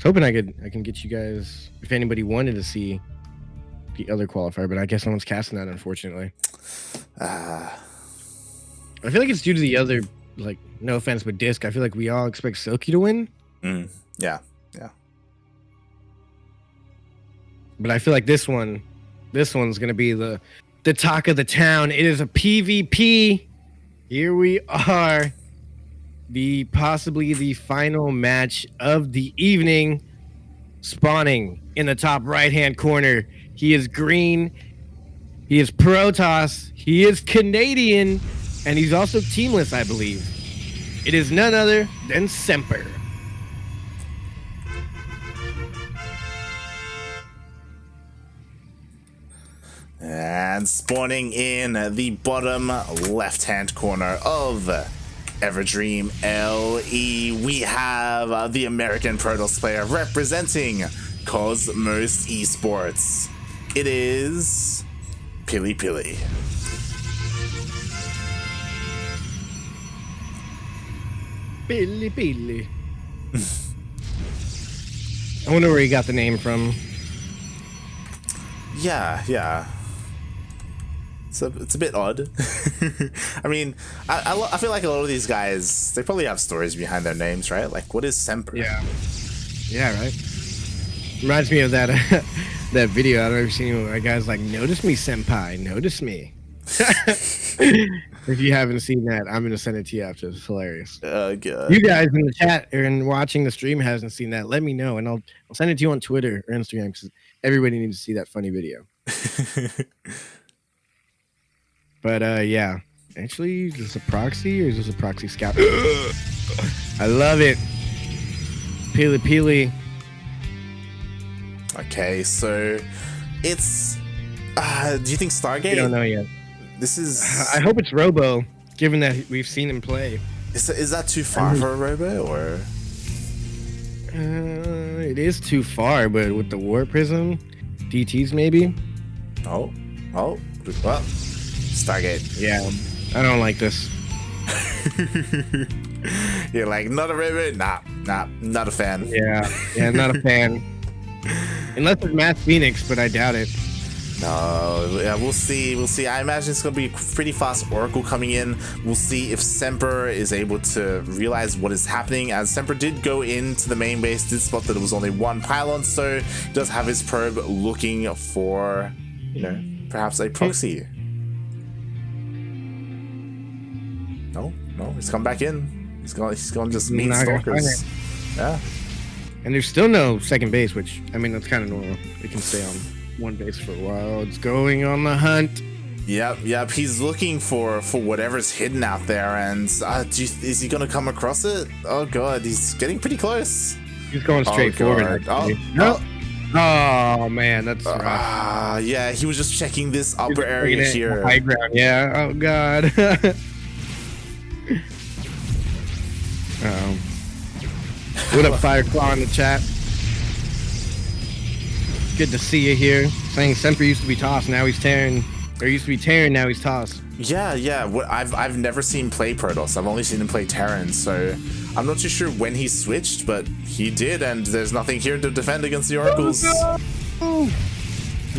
hoping I can get you guys if anybody wanted to see the other qualifier, but I guess no one's casting that, unfortunately. I feel like it's due to the other, like, no offense, but disc. I feel like we all expect Silky to win. Yeah. But I feel like this one's gonna be the talk of the town. It is a PvP. Here we are. Possibly the final match of the evening. Spawning in the top right-hand corner. He is green. He is Protoss. He is Canadian. And he's also teamless, I believe. It is none other than Semper. And spawning in the bottom left-hand corner of Everdream LE, we have the American Protoss player representing Cosmos Esports. It is PiLiPiLi. PiLiPiLi. I wonder where he got the name from. Yeah. It's a bit odd. I mean, I feel like a lot of these guys, they probably have stories behind their names, right? Like, what is Semper? Yeah, right. Reminds me of that that video. I don't know if you've seen where guys like, notice me, senpai, notice me. If you haven't seen that, I'm gonna send it to you after. It's hilarious. Oh god. You guys in the chat and watching the stream hasn't seen that, let me know, and I'll send it to you on Twitter or Instagram, because everybody needs to see that funny video. But yeah, actually, is this a proxy or is this a proxy scout? I love it. PiLiPiLi. Okay, so it's do you think Stargate? I don't know yet. This is, I hope it's Robo, given that we've seen him play. Is that too far for a Robo, or? It is too far, but with the War Prism, DTs maybe. Oh, well, Stargate. Yeah, I don't like this. You're like, not a Robo? Nah, not a fan. Yeah, not a fan. Unless it's Mass Phoenix, but I doubt it. No, yeah, we'll see. I imagine it's gonna be pretty fast Oracle coming in. We'll see if Semper is able to realize what is happening, as Semper did go into the main base, did spot that there was only one pylon, so he does have his probe looking for, you know, perhaps a proxy. No, he's come back in. He's going to just meet stalkers. Yeah. And there's still no second base, which, I mean, that's kind of normal. It can stay on one base for a while. It's going on the hunt. Yep. He's looking for whatever's hidden out there, and is he gonna come across it? Oh god, he's getting pretty close. He's going straight forward. Oh man, that's rough. Yeah, he was just checking this upper area here. High ground. Yeah. Oh god. What up, Fireclaw in the chat? Good to see you here. Saying Semper used to be tossed, now he's tearing. Or used to be tearing, now he's tossed. Yeah. I've never seen play Protoss. I've only seen him play Terran, so I'm not too sure when he switched, but he did, and there's nothing here to defend against the Oracles. Oh, no.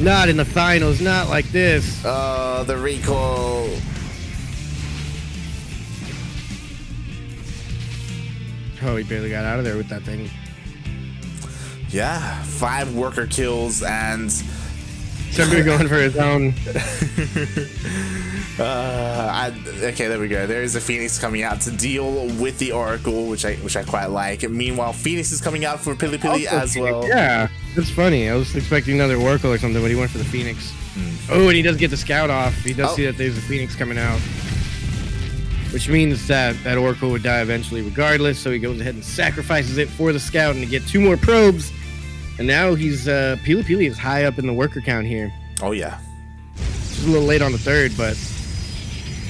Not in the finals, not like this. The recall. Oh, he barely got out of there with that thing. Yeah, 5 worker kills, and Semper going for his own. Okay, there we go. There is a Phoenix coming out to deal with the Oracle, which I quite like. Meanwhile, Phoenix is coming out for PiLiPiLi as well. Yeah, that's funny. I was expecting another Oracle or something, but he went for the Phoenix. Oh, and he does get the scout off. He does see that there's a Phoenix coming out, which means that Oracle would die eventually regardless, so he goes ahead and sacrifices it for the scout and to get 2 more probes. And now he's PiLiPiLi is high up in the worker count here. Oh yeah. It's a little late on the 3rd, but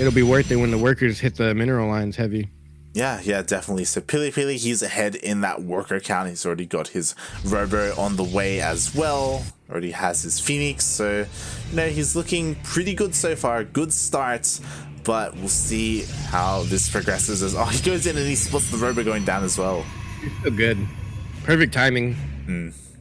it'll be worth it when the workers hit the mineral lines heavy. Yeah, definitely. So PiLiPiLi, he's ahead in that worker count. He's already got his Robo on the way as well. Already has his Phoenix, so you know, he's looking pretty good so far. Good start. But we'll see how this progresses. He goes in and he spots the Robo going down as well. He's so good. Perfect timing.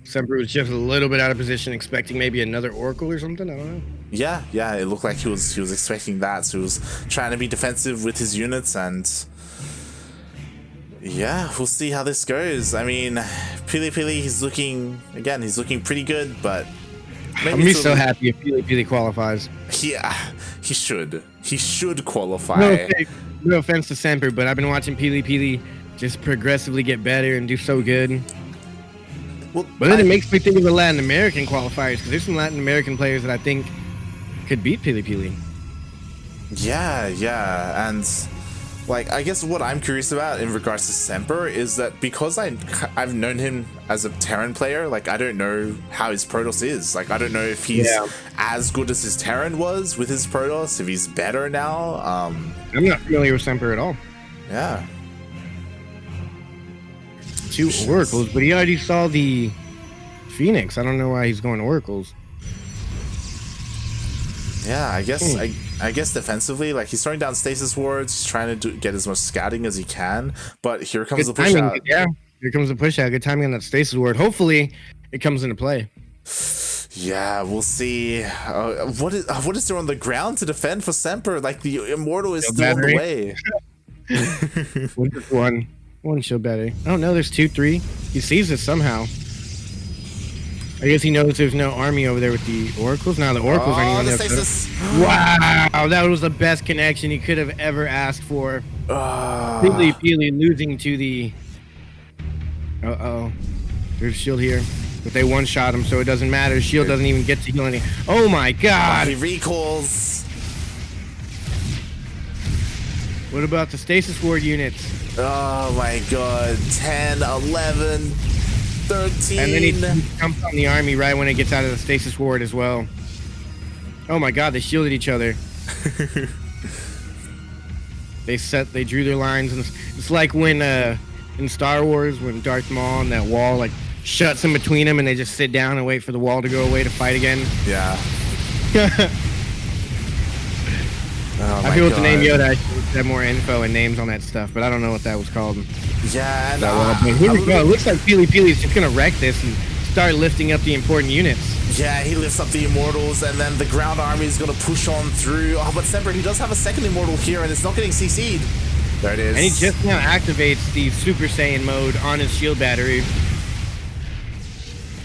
Semper was just a little bit out of position, expecting maybe another Oracle or something. I don't know. Yeah, it looked like he was expecting that. So he was trying to be defensive with his units, and yeah, we'll see how this goes. I mean, PiLiPiLi, he's looking pretty good, but I'm gonna be so happy if PiLiPiLi qualifies. Yeah, he should qualify. No offense to Semper, but I've been watching PiLiPiLi just progressively get better and do so good. Well, but then it makes me think of the Latin American qualifiers, because there's some Latin American players that I think could beat PiLiPiLi. Yeah, and like, I guess what I'm curious about in regards to Semper is that because I've known him as a Terran player, like, I don't know how his Protoss is. Like, I don't know if he's as good as his Terran was with his Protoss, if he's better now. I'm not familiar with Semper at all. Yeah. 2 Oracles, but he already saw the Phoenix. I don't know why he's going Oracles. Yeah, I guess defensively, like, he's throwing down stasis wards, trying to get as much scouting as he can. But here comes the push out. Yeah, here comes the push out. Good timing on that stasis ward. Hopefully, it comes into play. Yeah, we'll see. What is there on the ground to defend for Semper? Like, the Immortal is still on the way. One shield battery. I don't know. There's 2, 3. He sees it somehow. I guess he knows there's no army over there with the Oracles. Now the Oracles aren't even there. Wow, that was the best connection he could have ever asked for. PiLiPiLi losing to the... There's a shield here. But they one-shot him, so it doesn't matter. Shield doesn't even get to heal any... Oh my god! He recalls. What about the stasis ward units? Oh my god. 10, 11, 13. And then he jumps on the army right when it gets out of the stasis ward as well. Oh my god, they shielded each other. They drew their lines, and it's like when in Star Wars when Darth Maul and that wall like shuts in between them and they just sit down and wait for the wall to go away to fight again. Yeah. I feel with the name Yoda, I should have more info and names on that stuff, but I don't know what that was called. Yeah, here we go. It looks like PiLiPiLi is just gonna wreck this and start lifting up the important units. Yeah, he lifts up the Immortals, and then the ground army is gonna push on through. Oh, but Semper, he does have a second Immortal here, and it's not getting CC'd. There it is. And he just now activates the Super Saiyan mode on his shield battery.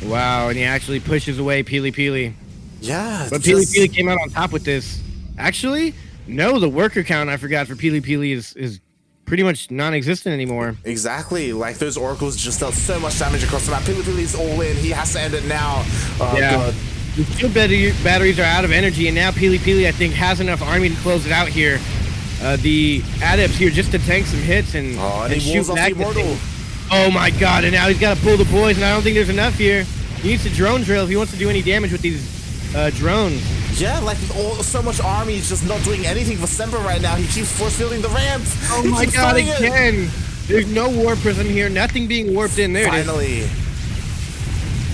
Wow, and he actually pushes away PiLiPiLi. Yeah. But PiLiPiLi came out on top with this. Actually, no, the worker count I forgot for PiLiPiLi is pretty much non-existent anymore. Exactly. Like, those Oracles just dealt so much damage across the map. PiLiPiLi's all in. He has to end it now. Oh, yeah. God. The shield batteries are out of energy, and now PiLiPiLi, I think, has enough army to close it out here. The adepts here just to tank some hits and he shoot walls back off the Immortal. Oh my god, and now he's got to pull the boys, and I don't think there's enough here. He needs to drone drill if he wants to do any damage with these drones. Yeah, like, so much army is just not doing anything for Semper right now. He keeps force fielding the ramps. Oh my god, again! There's no warp prism here, nothing being warped in there. Finally.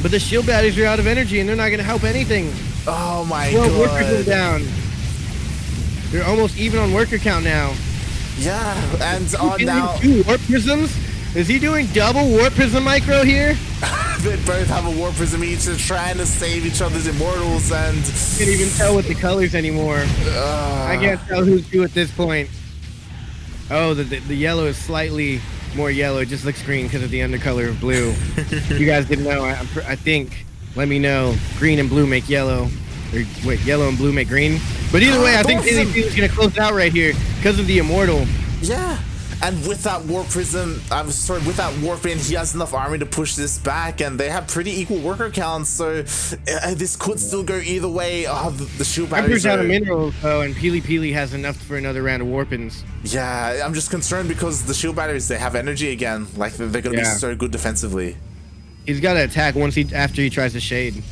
But the shield batteries are out of energy, and they're not going to help anything. Oh my god. Warp prism down. They're almost even on worker count now. Yeah, and on now... 2 warp prisms? Is he doing double warp prism micro here? They both have a warp prism each. They're trying to save each other's Immortals, and... Can't even tell with the colors anymore. I can't tell who's who at this point. Oh, the yellow is slightly more yellow. It just looks green because of the undercolor of blue. You guys didn't know. I think, let me know, green and blue make yellow. Or, wait, yellow and blue make green. But either way, I think PvP is going to close it out right here because of the Immortal. Yeah. And with that warp prism, with that warp in, he has enough army to push this back, and they have pretty equal worker counts, so this could still go either way. The shield batteries out of minerals, though, and PiLiPiLi has enough for another round of warpins. Yeah, I'm just concerned because the shield batteries, they have energy again. Like, they're going to be so good defensively. He's got to attack after he tries to shade.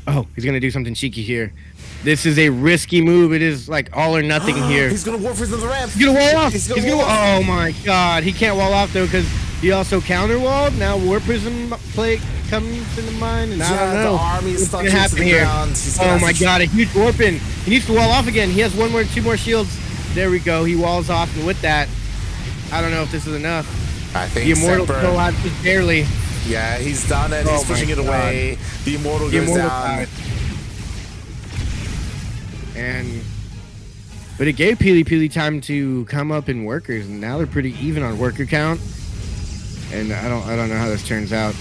Oh, he's going to do something cheeky here. This is a risky move. It is like all or nothing here. He's going to warp prism the ramp. He's going to wall off. He's gonna wall off. Oh my god. He can't wall off though because he also counter walled. Now warp prism play comes into mind. And I don't know. The army is stuck to the ground. Oh my god. A huge warp in. He needs to wall off again. He has 2 more shields. There we go. He walls off. And with that, I don't know if this is enough. I think the Immortal still alive just barely. Yeah, he's done it. Oh He's pushing my it away. The Immortal goes down. died. But it gave PiLiPiLi time to come up in workers, and now they're pretty even on worker count. And I don't know how this turns out.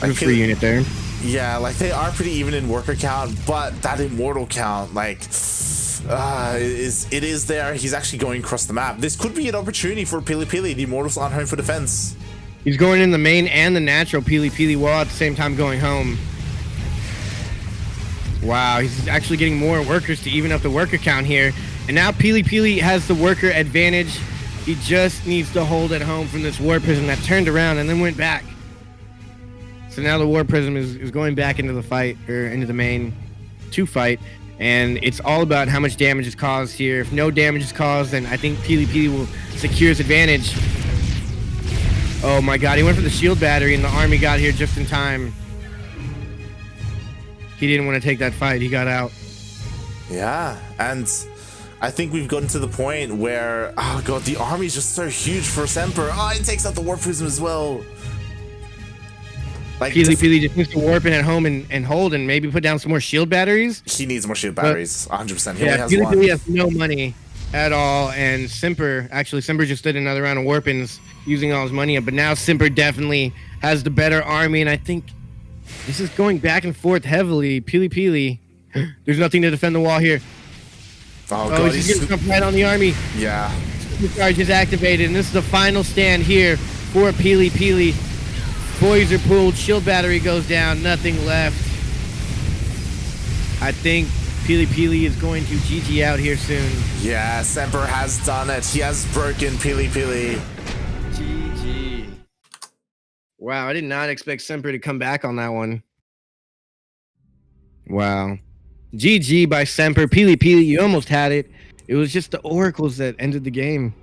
There's a free unit there. Yeah, like they are pretty even in worker count, but that Immortal count, like, it is there. He's actually going across the map. This could be an opportunity for PiLiPiLi. The Immortals aren't home for defense. He's going in the main and the natural PiLiPiLi while at the same time going home. Wow, he's actually getting more workers to even up the worker count here. And now PiLiPiLi has the worker advantage. He just needs to hold it home from this War Prism that turned around and then went back. So now the War Prism is going back into the fight, or into the main to fight. And it's all about how much damage is caused here. If no damage is caused, then I think PiLiPiLi will secure his advantage. Oh my god, he went for the shield battery and the army got here just in time. He didn't want to take that fight. He got out. Yeah, and I think we've gotten to the point where, oh god, the army is just so huge for Semper. Oh, it takes out the War Prism as well. Like PiLiPiLi just needs to warp in at home and hold and maybe put down some more shield batteries. He needs more shield batteries, 100%. He Yeah, only has PiLiPiLi one. has no money at all, and Semper just did another round of warpins using all his money up, but now Semper definitely has the better army, and I think this is going back and forth heavily. PiLiPiLi, there's nothing to defend the wall here. Oh god, he's gonna jump right on the army. Yeah. The charge is activated, and this is the final stand here for PiLiPiLi. Boys are pulled, shield battery goes down, nothing left. I think PiLiPiLi is going to GG out here soon. Yeah, Semper has done it. He has broken PiLiPiLi. GG. Wow, I did not expect Semper to come back on that one. Wow. GG by Semper. PiLiPiLi, you almost had it. It was just the oracles that ended the game.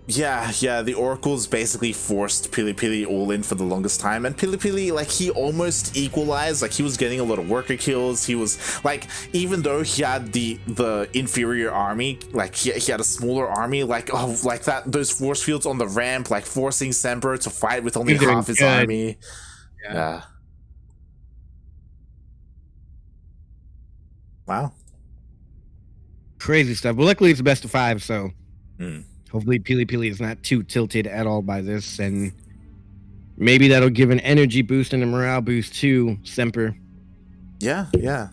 Yeah, the Oracles basically forced PiLiPiLi all in for the longest time, and PiLiPiLi, like, he almost equalized. Like, he was getting a lot of worker kills. He was, like, even though he had the inferior army, like, he had a smaller army, like, oh, like that, those force fields on the ramp, like, forcing Semper to fight with only half his army. Yeah. Wow. Crazy stuff. Well, luckily it's a best of 5, so hopefully PiLiPiLi is not too tilted at all by this, and maybe that'll give an energy boost and a morale boost to Semper. Yeah,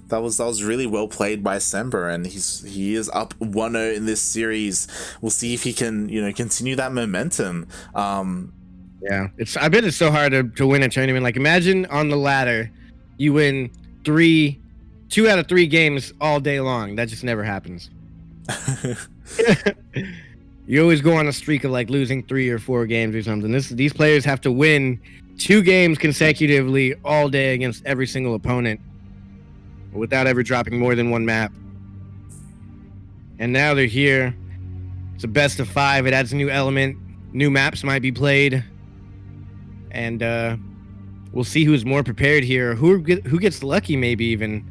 that was really well played by Semper, and he is up 1-0 in this series. We'll see if he can, continue that momentum. Yeah, I bet it's so hard to win a tournament. Like, imagine on the ladder, you win 2 out of 3 games all day long. That just never happens. You always go on a streak of like losing 3 or 4 games or something. These players have to win 2 games consecutively all day against every single opponent without ever dropping more than 1 map. And now they're here. It's a best of 5. It adds a new element. New maps might be played. And we'll see who's more prepared here. Who gets lucky, maybe even.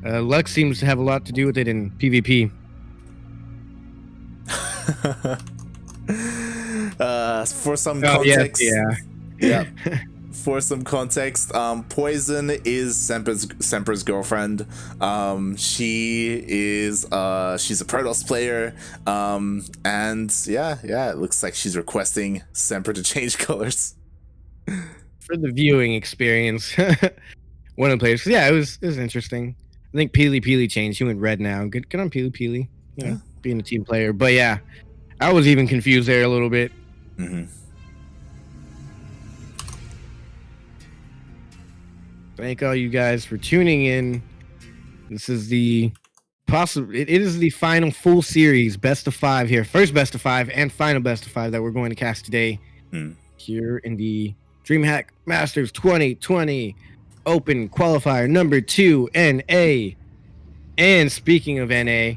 Luck seems to have a lot to do with it in PvP. For some context, yeah. For some context, Poison is Semper's girlfriend. She's a Protoss player, and it looks like she's requesting Semper to change colors for the viewing experience. One of the players, yeah, it was interesting. I think PiLiPiLi changed. He went red now. Good on PiLiPiLi. Yeah, being a team player. But yeah, I was even confused there a little bit. Thank all you guys for tuning in. This is it is the final full series, best of 5 here. First best of 5 and final best of 5 that we're going to cast today here in the DreamHack Masters 2020 Open Qualifier number 2 NA. And speaking of NA,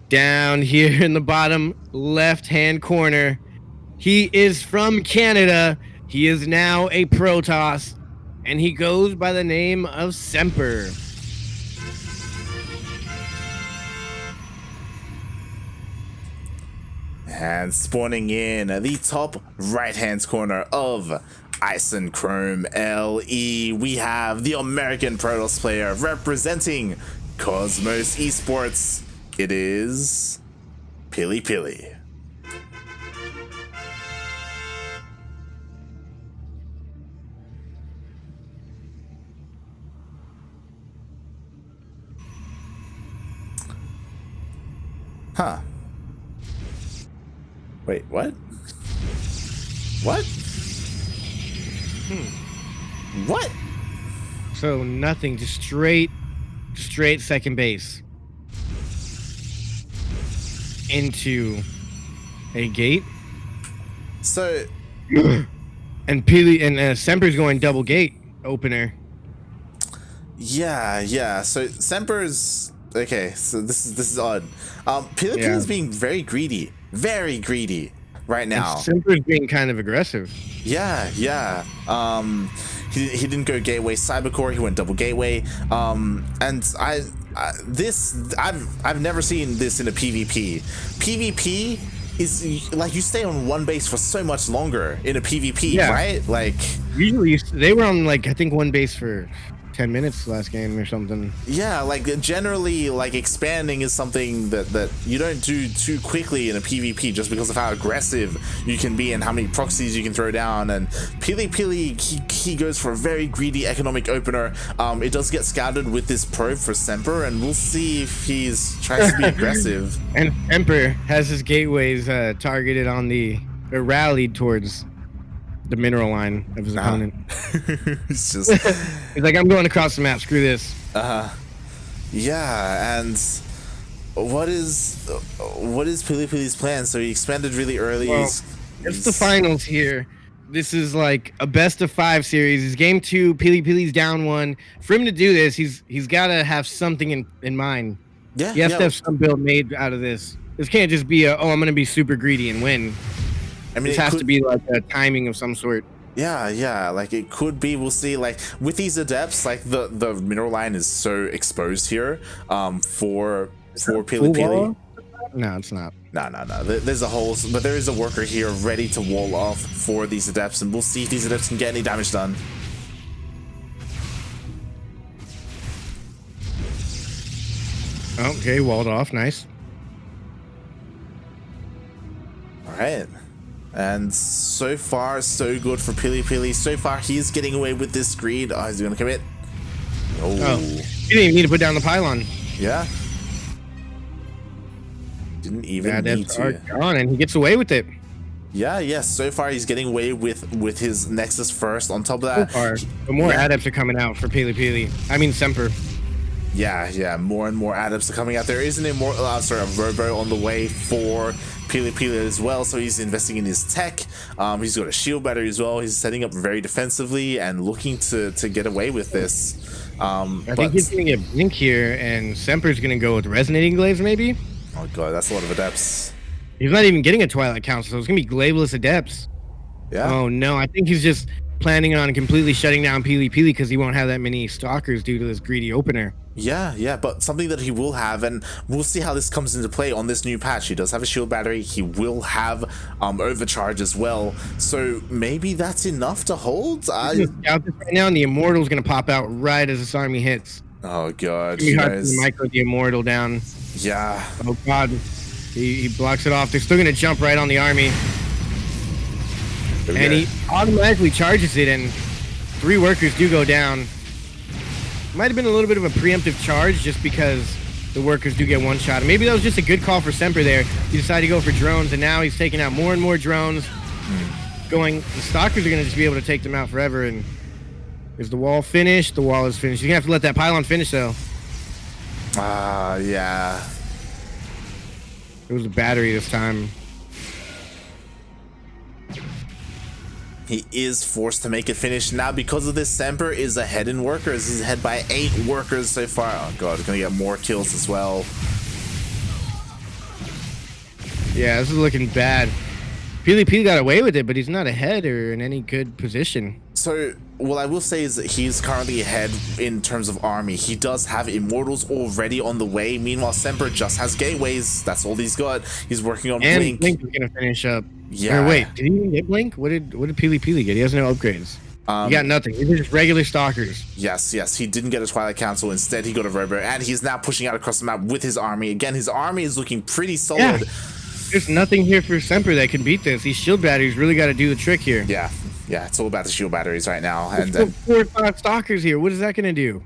down here in the bottom left-hand corner, he is from Canada. He is now a Protoss, and he goes by the name of Semper. And spawning in the top right-hand corner of Ice and Chrome LE. We have the American Protoss player representing Cosmos Esports. It is PiLiPiLi. Huh. Wait, what? What? What? So nothing, just straight second base into a gate. So and Pili and Semper's going double gate opener. yeah. So Semper's okay. So this is odd. PiLiPiLi is being very greedy right now. And Semper's being kind of aggressive. Yeah. He didn't go gateway cybercore. He went double gateway. And I've never seen this in a PvP. PvP is like you stay on one base for so much longer in a PvP, right? Like usually they were on like I think one base for 10 minutes last game or something. Yeah, like generally like expanding is something that you don't do too quickly in a PvP just because of how aggressive you can be and how many proxies you can throw down. And PiLiPiLi, he goes for a very greedy economic opener. It does get scouted with this probe for Semper, and we'll see if he's tries to be aggressive. And Semper has his gateways targeted on or rallied towards the mineral line of his opponent. It's just he's like, I'm going across the map, screw this. Yeah. And what is PiLiPiLi's plan? So he expanded really early. Well, it's the finals here. This is like a best of 5 series. It's game 2. PiLiPiLi's down 1. For him to do this, he's got to have something in mind. Yeah, he has to have some build made out of this. This can't just be I'm going to be super greedy and win. I mean, this has to be like a timing of some sort. Yeah, like it could be. We'll see. Like with these adepts, like the mineral line is so exposed here. For PiLiPiLi. No, it's not. No. There's a hole, but there is a worker here ready to wall off for these adepts, and we'll see if these adepts can get any damage done. Okay, walled off. Nice. All right. And so far, so good for PiLiPiLi. So far, he's getting away with this greed. Oh, is he gonna commit? Oh, he didn't even need to put down the pylon. Yeah. Didn't even need to. Gone, and he gets away with it. Yeah. So far, he's getting away with his Nexus first. On top of that, so far, the more adepts are coming out for PiLiPiLi. I mean Semper. Yeah. More and more adepts are coming out. There isn't a robo on the way for PiLiPiLi as well, so he's investing in his tech. He's got a shield battery as well. He's setting up very defensively and looking to get away with this. I think he's gonna get Blink here, and Semper's gonna go with Resonating Glaives maybe. Oh god, that's a lot of adepts. He's not even getting a Twilight Council, so it's gonna be Glaveless adepts. Yeah. Oh no, I think he's just planning on completely shutting down PiLiPiLi because he won't have that many stalkers due to this greedy opener. Yeah, but something that he will have, and we'll see how this comes into play on this new patch. He does have a shield battery. He will have overcharge as well. So maybe that's enough to hold. Out this right now, and the Immortal's gonna pop out right as this army hits. Oh god, you guys. Micro the Immortal down. Yeah. Oh god, he blocks it off. They're still gonna jump right on the army. And he automatically charges it, and 3 workers do go down. Might have been a little bit of a preemptive charge just because the workers do get one shot. And maybe that was just a good call for Semper there. He decided to go for drones, and now he's taking out more and more drones. The stalkers are going to just be able to take them out forever. And is the wall finished? The wall is finished. You're going to have to let that pylon finish, though. Yeah. It was a battery this time. He is forced to make it finish. Now, because of this, Semper is ahead in workers. He's ahead by 8 workers so far. Oh god, he's gonna get more kills as well. Yeah, this is looking bad. PiLiPiLi got away with it, but he's not ahead or in any good position. So what I will say is that he's currently ahead in terms of army. He does have immortals already on the way. Meanwhile, Semper just has gateways. That's all he's got. He's working on And Blink. is gonna finish up. Yeah. Or wait, did he even get Blink? What did PiLiPiLi get? He has no upgrades. He got nothing. These are just regular stalkers. Yes, he didn't get a Twilight Council. Instead, he got a Robo, and he's now pushing out across the map with his army. Again, his army is looking pretty solid. Yeah. There's nothing here for Semper that can beat this. These shield batteries really got to do the trick here. Yeah, it's all about the shield batteries right now. There's And 4 or 5 stalkers here. What is that going to do?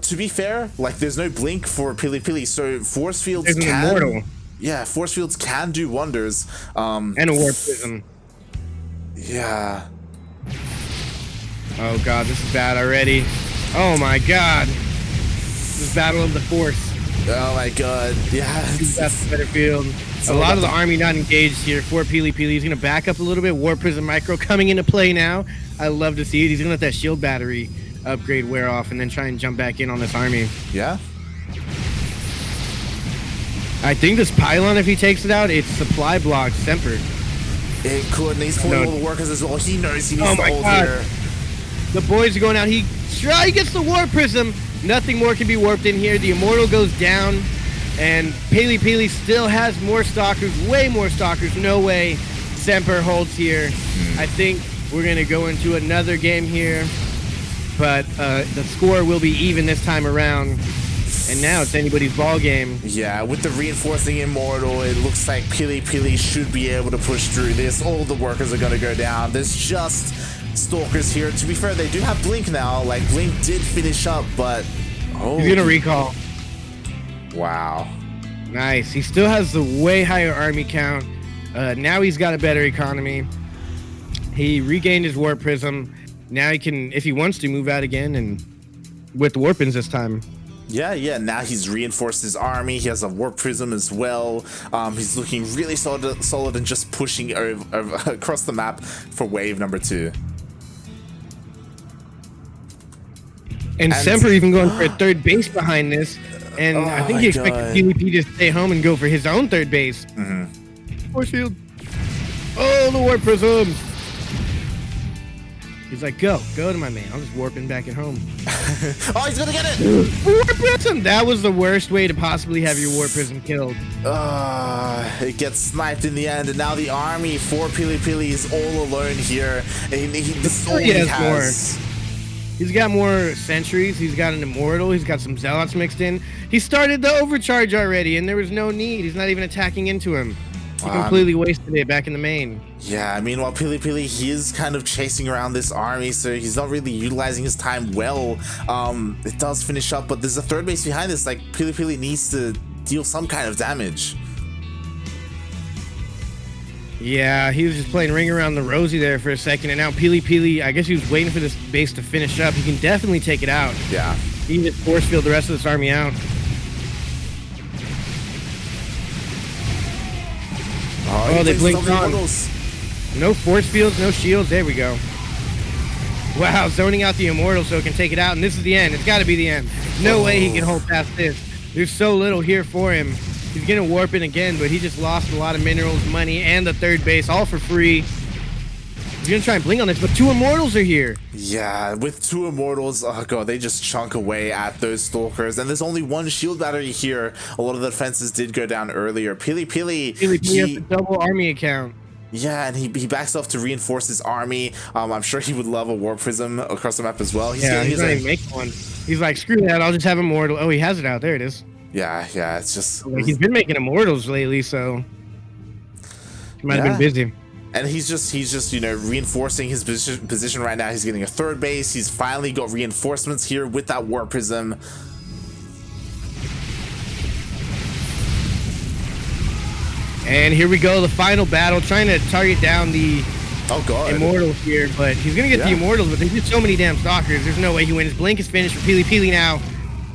to be fair, like there's no blink for PiLiPiLi, so force fields There's an immortal. Yeah, force fields can do wonders. And a warp prism. Yeah. Oh god, this is bad already. Oh my god. This is Battle of the Force. Oh my god. Yeah. That's the better field. A lot of the army not engaged here for PiLiPiLi. He's going to back up a little bit. Warp Prism Micro coming into play now. I love to see it. He's going to let that shield battery upgrade wear off and then try and jump back in on this army. Yeah. I think this pylon, if he takes it out, it's supply block Semper. It could, and he's pulling all the workers as well. He knows he needs to hold here. The boys are going out. He gets the Warp Prism. Nothing more can be warped in here. The Immortal goes down. And PiLiPiLi still has more stalkers, way more stalkers. No way Semper holds here. I think we're going to go into another game here. But the score will be even this time around. And now it's anybody's ball game. Yeah, with the reinforcing Immortal, it looks like PiLiPiLi should be able to push through this. All the workers are going to go down. There's just stalkers here. To be fair, they do have Blink now. Like, Blink did finish up, but... Oh, he's going to recall. Wow. Nice. He still has the way higher army count. Now he's got a better economy. He regained his Warp Prism. Now he can, if he wants to, move out again and with the Warpins this time. Yeah. Now he's reinforced his army. He has a Warp Prism as well. He's looking really solid and just pushing over across the map for wave number 2. And Semper even going for a third base behind this. And I think he expected PvP to stay home and go for his own third base. Force field. Oh, the Warp Prism. He's like, go to my man. I'll just warp him back at home. Oh, he's gonna get it! Warp Prism! That was the worst way to possibly have your Warp Prism killed. It gets sniped in the end, and now the army for PiLiPiLi is all alone here. And this is all he has. He's got more sentries. He's got an Immortal. He's got some Zealots mixed in. He started the overcharge already, and there was no need. He's not even attacking into him. He completely wasted it back in the main. Yeah, meanwhile, PiLiPiLi, he is kind of chasing around this army, so he's not really utilizing his time well. It does finish up, but there's a third base behind this. Like, PiLiPiLi needs to deal some kind of damage. Yeah, he was just playing ring around the rosy there for a second, and now PiLiPiLi, I guess he was waiting for this base to finish up. He can definitely take it out. Yeah. He can just force field the rest of this army out. Oh, they blinked on. No force fields, no shields. There we go. Wow, zoning out the Immortal so it can take it out, and this is the end. It's got to be the end. No way he can hold past this. There's so little here for him. He's going to warp in again, but he just lost a lot of minerals, money, and the third base, all for free. He's going to try and blink on this, but 2 Immortals are here. Yeah, with 2 Immortals, oh god, they just chunk away at those Stalkers. And there's only 1 shield battery here. A lot of the defenses did go down earlier. PiLiPiLi has a double army account. Yeah, and he backs off to reinforce his army. I'm sure he would love a Warp Prism across the map as well. He's not even making one. He's like, screw that, I'll just have Immortal. Oh, he has it out. There it is. Yeah, it's just... Like, he's been making Immortals lately, so... He might have been busy. And he's just you know, reinforcing his position right now. He's getting a third base. He's finally got reinforcements here with that Warp Prism. And here we go, the final battle, trying to target down the Immortals here, but he's gonna get the Immortals, but there's just so many damn Stalkers. There's no way he wins. Blink is finished for PiLiPiLi now,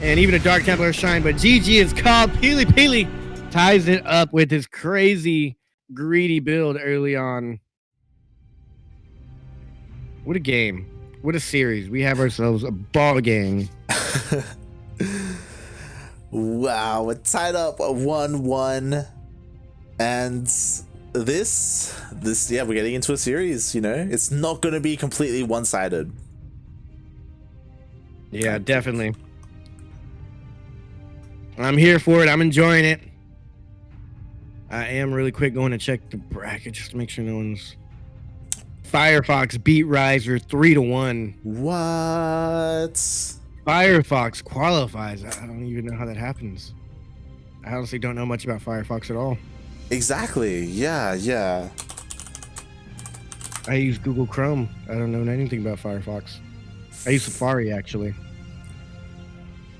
and even a Dark Templar shine, but GG is called. PiLiPiLi ties it up with his crazy greedy build early on. What a game. What a series. We have ourselves a ball game. Wow, we're tied up 1-1. And yeah, we're getting into a series, you know? It's not going to be completely one-sided. Yeah, definitely. I'm here for it. I'm enjoying it. I am really quick going to check the bracket just to make sure no one's... Firefox beat Riser 3-1. What? Firefox qualifies. I don't even know how that happens. I honestly don't know much about Firefox at all. Exactly. Yeah. I use Google Chrome. I don't know anything about Firefox. I use Safari, actually.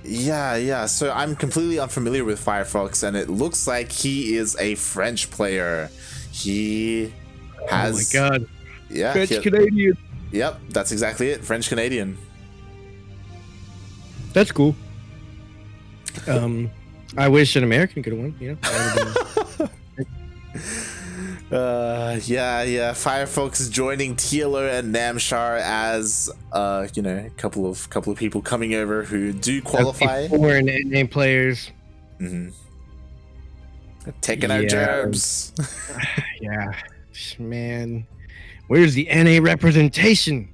Yeah. So I'm completely unfamiliar with Firefox, and it looks like he is a French player. He has... Oh my god. Yeah. French Canadian. Yep, that's exactly it. French Canadian. That's cool. I wish an American could have won, you know. Yeah. Firefox is joining TLO and Namshar as you know, a couple of people coming over who do qualify. Foreign name players. Taking out gerbs. Yeah, man. Where's the NA representation?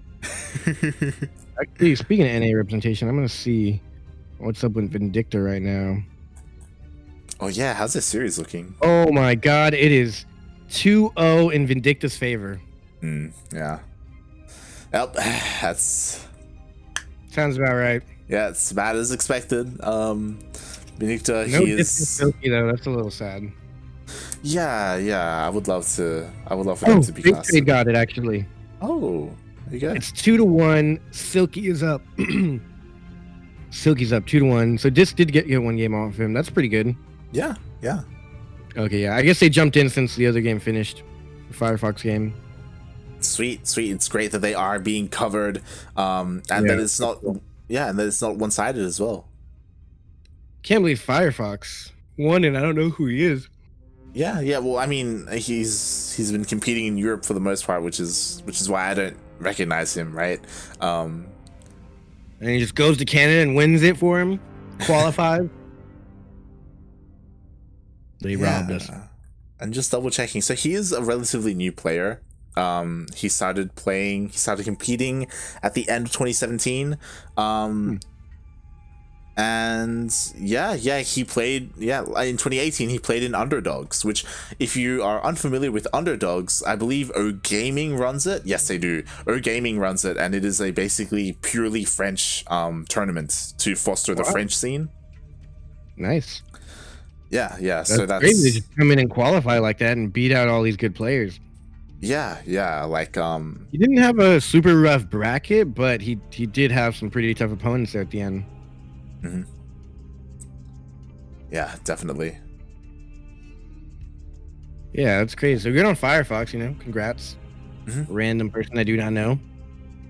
Actually, speaking of NA representation, I'm gonna see what's up with Vindicta right now. Oh yeah, how's this series looking? Oh my god, it is 2-0 in Vindicta's favor. Yeah. Yep, that's... Sounds about right. Yeah, it's bad as expected. Vindicta, No he is... Silky, though. That's a little sad. Yeah. I would love for them to be Big classic. Trade got it, actually. Oh, there you go. It's 2-1. Silky is up. Silky's up 2-1. So Disc did get one game off of him. That's pretty good. Yeah. Okay, yeah. I guess they jumped in since the other game finished. The Firefox game. Sweet. It's great that they are being covered, and that it's not. Yeah, and that it's not one-sided as well. Can't believe Firefox won, and I don't know who he is. Yeah. Well, I mean, he's been competing in Europe for the most part, which is why I don't recognize him, right? And he just goes to Canada and wins it for him. Qualified. They robbed us. And just double checking. So he is a relatively new player. He started competing at the end of 2017. And he played, in 2018 he played in Underdogs, which, if you are unfamiliar with Underdogs, I believe O Gaming runs it. Yes, they do. O Gaming runs it, and it is a basically purely French tournament to foster the French scene. Nice. Yeah. So that's crazy to just come in and qualify like that and beat out all these good players. Yeah. Like he didn't have a super rough bracket, but he did have some pretty tough opponents there at the end. Yeah, definitely. Yeah, that's crazy. So good on Firefox, you know. Congrats. Random person I do not know.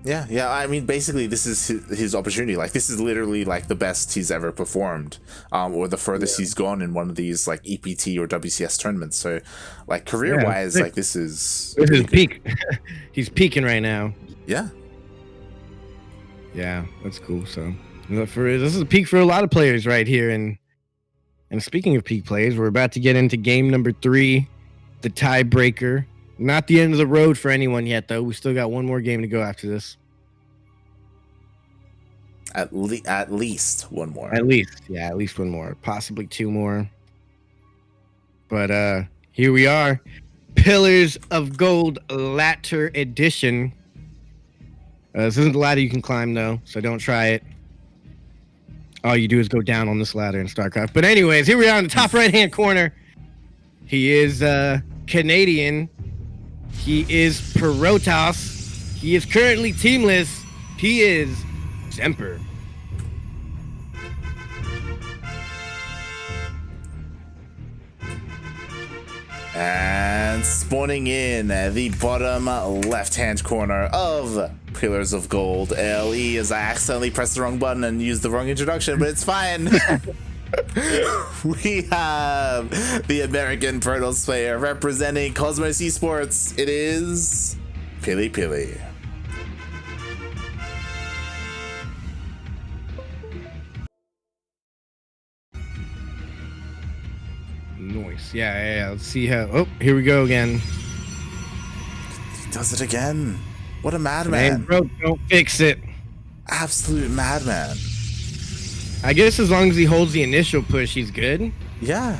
Yeah. I mean, basically, this is his opportunity. Like, this is literally like the best he's ever performed, or the furthest he's gone in one of these like EPT or WCS tournaments. So, like, career-wise, like this is his peak. He's peaking right now. Yeah, that's cool. So, this is a peak for a lot of players right here. And speaking of peak players, we're about to get into game number 3, the tiebreaker. Not the end of the road for anyone yet, though. We still got one more game to go after this. At least one more. At least one more. Possibly 2 more. But here we are. Pillars of Gold Ladder Edition. This isn't the ladder you can climb, though, so don't try it. All you do is go down on this ladder in StarCraft. But anyways, here we are in the top right-hand corner. He is Canadian. He is Perotas. He is currently teamless. He is Semper. And spawning in the bottom left-hand corner of Pillars of Gold LE, as I accidentally pressed the wrong button and used the wrong introduction, but it's fine. We have the American Protoss player representing Cosmos Esports. It is PiLiPiLi. Noise. Nice. Yeah. Let's see how. Oh, here we go again. He does it again. What a madman. Bro, don't fix it. Absolute madman. I guess as long as he holds the initial push, he's good. Yeah.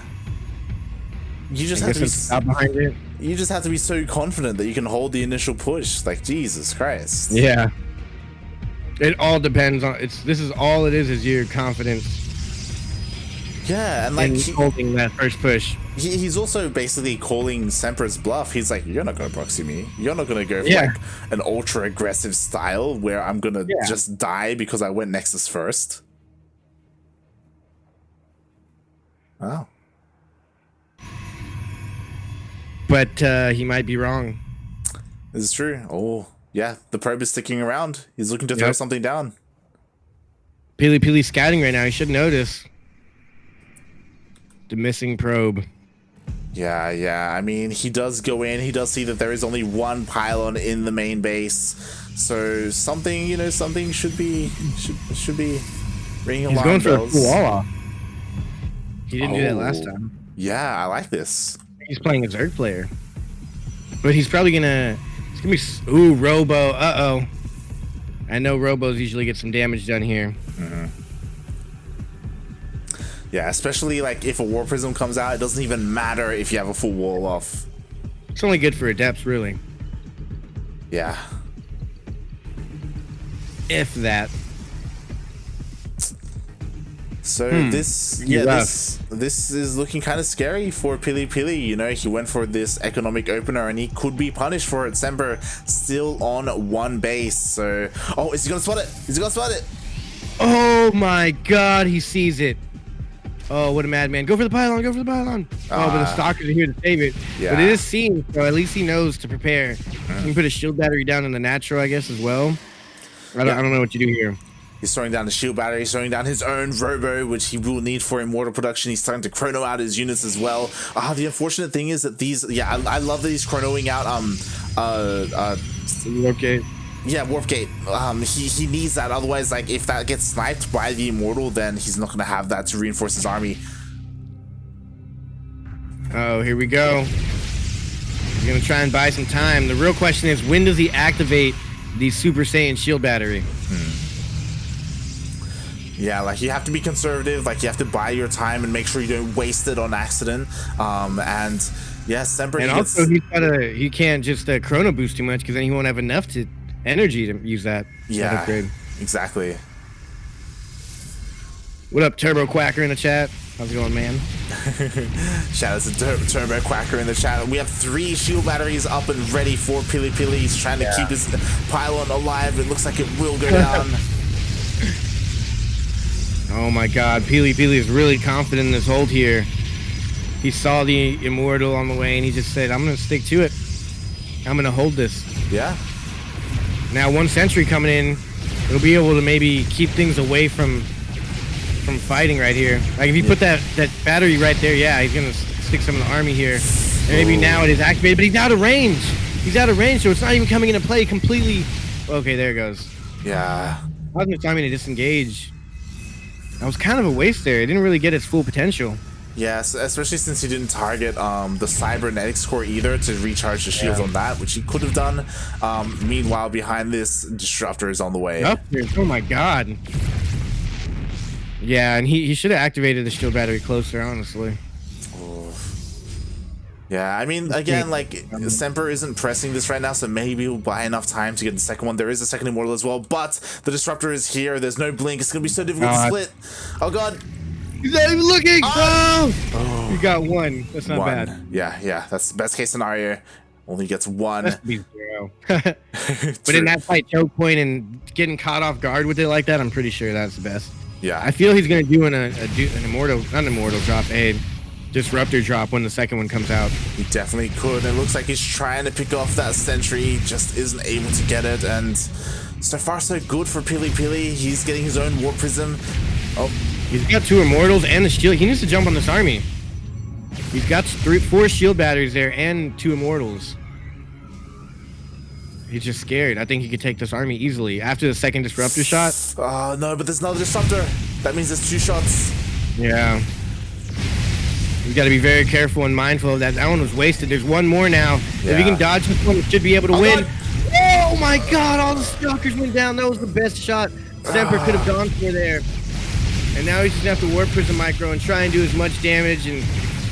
You just have to be behind it. You just have to be so confident that you can hold the initial push. Like, Jesus Christ. Yeah. It all depends on this is all it is your confidence. Yeah, and like holding that first push. He's also basically calling Semper's bluff. He's like, you're not gonna proxy me. You're not gonna go for like an ultra aggressive style where I'm gonna just die because I went Nexus first. Oh. But he might be wrong. This is true. Oh, yeah. The probe is sticking around. He's looking to throw something down. PiLiPiLi scouting right now. He should notice the missing probe. Yeah. I mean, he does go in. He does see that there is only one pylon in the main base. So something, something should be ringing alarm bells. He's going for a full wall off. He didn't do that last time. Yeah, I like this. He's playing a Zerg player, but he's probably gonna. It's gonna be ooh Robo. I know Robos usually get some damage done here. Yeah, especially like if a War Prism comes out, it doesn't even matter if you have a full wall off. It's only good for adepts, really. Yeah. If that. So this is looking kind of scary for PiLiPiLi. He went for this economic opener and he could be punished for it. Semper still on one base. So, oh, is he gonna spot it? Is he gonna spot it? Oh my God, he sees it. Oh, what a madman! Go for the pylon. Go for the pylon. Oh, but the stalkers are here to save it. Yeah. But it is seen, so at least he knows to prepare. You can put a shield battery down in the natural, I guess, as well. I don't know what you do here. He's throwing down the shield battery, he's throwing down his own Robo, which he will need for immortal production. He's starting to chrono out his units as well. The unfortunate thing is that these, I love that he's chronoing out, Warp Gate. Yeah, Warp Gate. He needs that, otherwise, like, if that gets sniped by the immortal, then he's not going to have that to reinforce his army. Oh, here we go. He's going to try and buy some time. The real question is, when does he activate the Super Saiyan shield battery? Yeah, like you have to be conservative, like you have to buy your time and make sure you don't waste it on accident. And yeah, Semper. And also he can't just chrono boost too much because then he won't have enough energy to use that. Yeah, exactly. What up, Turbo Quacker in the chat? How's it going, man? Shout out to Turbo Quacker in the chat. We have 3 shield batteries up and ready for PiLiPiLi. He's trying to keep his pylon alive. It looks like it will go down. Oh my God, PiLiPiLi is really confident in this hold here. He saw the immortal on the way and he just said, I'm gonna stick to it. I'm gonna hold this. Yeah. Now 1 sentry coming in, it'll be able to maybe keep things away from fighting right here. Like if you put that battery right there, yeah, he's gonna stick some of the army here. And maybe now it is activated, but he's out of range. He's out of range, so it's not even coming into play completely. Okay, there it goes. Yeah. I was trying to disengage. That was kind of a waste there. It didn't really get its full potential. Yes, especially since he didn't target the cybernetics core either to recharge the shields on that, which he could have done. Meanwhile, behind this, disruptor is on the way. Oh my God. Yeah, and he should have activated the shield battery closer, honestly. Yeah, I mean, again, like, Semper isn't pressing this right now, so maybe he'll buy enough time to get the second one. There is a second immortal as well, but the disruptor is here. There's no blink. It's going to be so difficult to split. Oh, God. He's not even looking. Oh! You got 1. That's not bad. Yeah. That's the best case scenario. Only gets 1. That's 0. But in that fight choke point and getting caught off guard with it like that, I'm pretty sure that's the best. Yeah. I feel he's going to do an immortal, not an immortal drop, a disruptor drop when the second one comes out. He definitely could. It looks like he's trying to pick off that sentry, just isn't able to get it. And so far, so good for PiLiPiLi. He's getting his own War Prism. Oh, he's got 2 immortals and the shield. He needs to jump on this army. He's got 4 shield batteries there and 2 immortals. He's just scared. I think he could take this army easily after the second disruptor shot. No, but there's another disruptor. That means there's 2 shots. Yeah. You got to be very careful and mindful of that. That one was wasted. There's one more now. Yeah. If he can dodge this one, he should be able to win. God. Oh my God! All the stalkers went down. That was the best shot Semper could have gone for there. And now he's just gonna have to warp Prism Micro and try and do as much damage and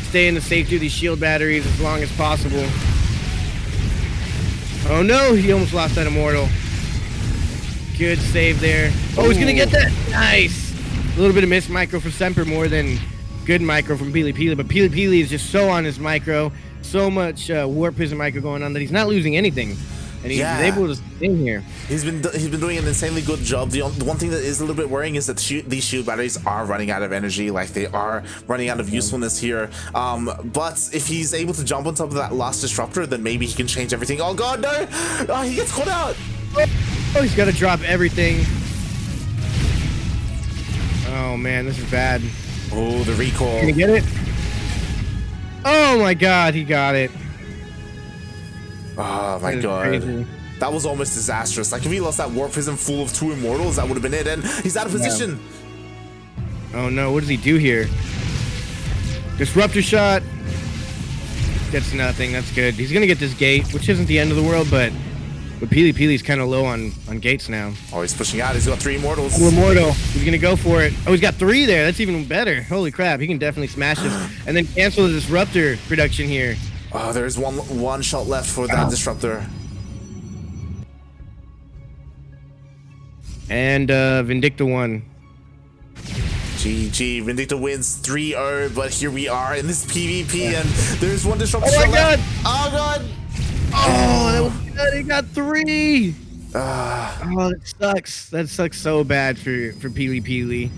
stay in the safety of these shield batteries as long as possible. Oh no, he almost lost that Immortal. Good save there. Oh, he's gonna get that. Nice. A little bit of missed micro for Semper more than good micro from PiLiPiLi, but PiLiPiLi is just so on his micro, so much warp Prism Micro going on that he's not losing anything. And he's able to stay in here. He's been doing an insanely good job. The one thing that is a little bit worrying is that these shield batteries are running out of energy. Like, they are running out of usefulness here. But if he's able to jump on top of that last disruptor, then maybe he can change everything. Oh God, no! Oh, he gets caught out. Oh, he's got to drop everything. Oh man, this is bad. Oh, the recall. Can he get it? Oh my God, he got it. Oh my God. Crazy. That was almost disastrous. Like, if he lost that warp prism full of 2 immortals, that would have been it. And he's out of position. Oh no, what does he do here? Disruptor shot. Gets nothing. That's good. He's gonna get this gate, which isn't the end of the world, but PiLiPiLi's kind of low on gates now. Oh, he's pushing out. He's got 3 immortals. Oh, immortal. He's gonna go for it. Oh, he's got 3 there. That's even better. Holy crap! He can definitely smash this, and then cancel the disruptor production here. Oh, there's one shot left for that disruptor. And Vindicta won. GG. Vindicta wins 3-0, but here we are in this PvP, and there's one disruptor. Oh my God! Left. Oh God! Oh, that was good. He got 3. Oh, that sucks. That sucks so bad for PiLiPiLi.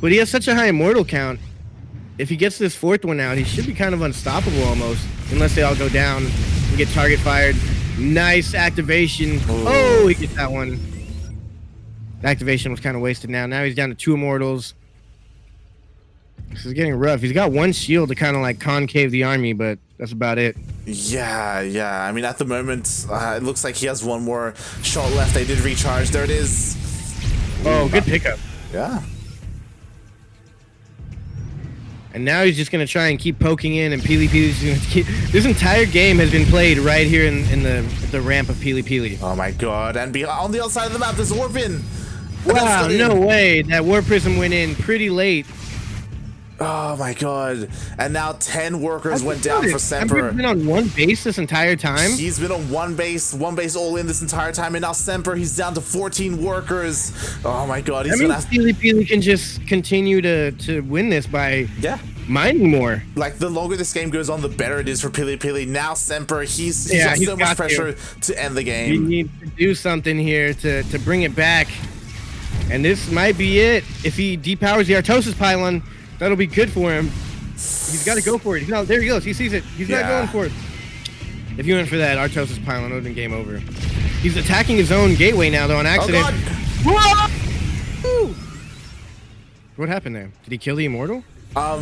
But he has such a high immortal count. If he gets this 4th one out, he should be kind of unstoppable almost, unless they all go down and get target fired. Nice activation. Ooh. Oh, he gets that one. The activation was kind of wasted now. Now he's down to 2 immortals. This is getting rough. He's got 1 shield to kind of like concave the army, but that's about it. Yeah. I mean, at the moment, it looks like he has 1 more shot left. They did recharge. There it is. Oh, good pickup. Yeah. And now he's just gonna try and keep poking in, and PiLiPiLi's gonna keep. This entire game has been played right here in the ramp of PiLiPiLi. Oh my God! And on the outside of the map, there's a warp in. Wow, no way! That warp prism went in pretty late. Oh my God! And now 10 workers went down for Semper. He's been on 1 base this entire time. He's been on one base all in this entire time, and now Semper, he's down to 14 workers. Oh my God! He's gonna. PiLiPiLi can just continue to win this by mining more. Like, the longer this game goes on, the better it is for PiLiPiLi. Now Semper, he's got so much pressure to end the game. He needs to do something here to bring it back, and this might be it. If he depowers the Artosis pylon, that'll be good for him. He's got to go for it. There he goes. He sees it. He's not going for it. If he went for that Artosis pylon, it would have been game over. He's attacking his own gateway now, though, on accident. Oh, what happened there? Did he kill the Immortal? No,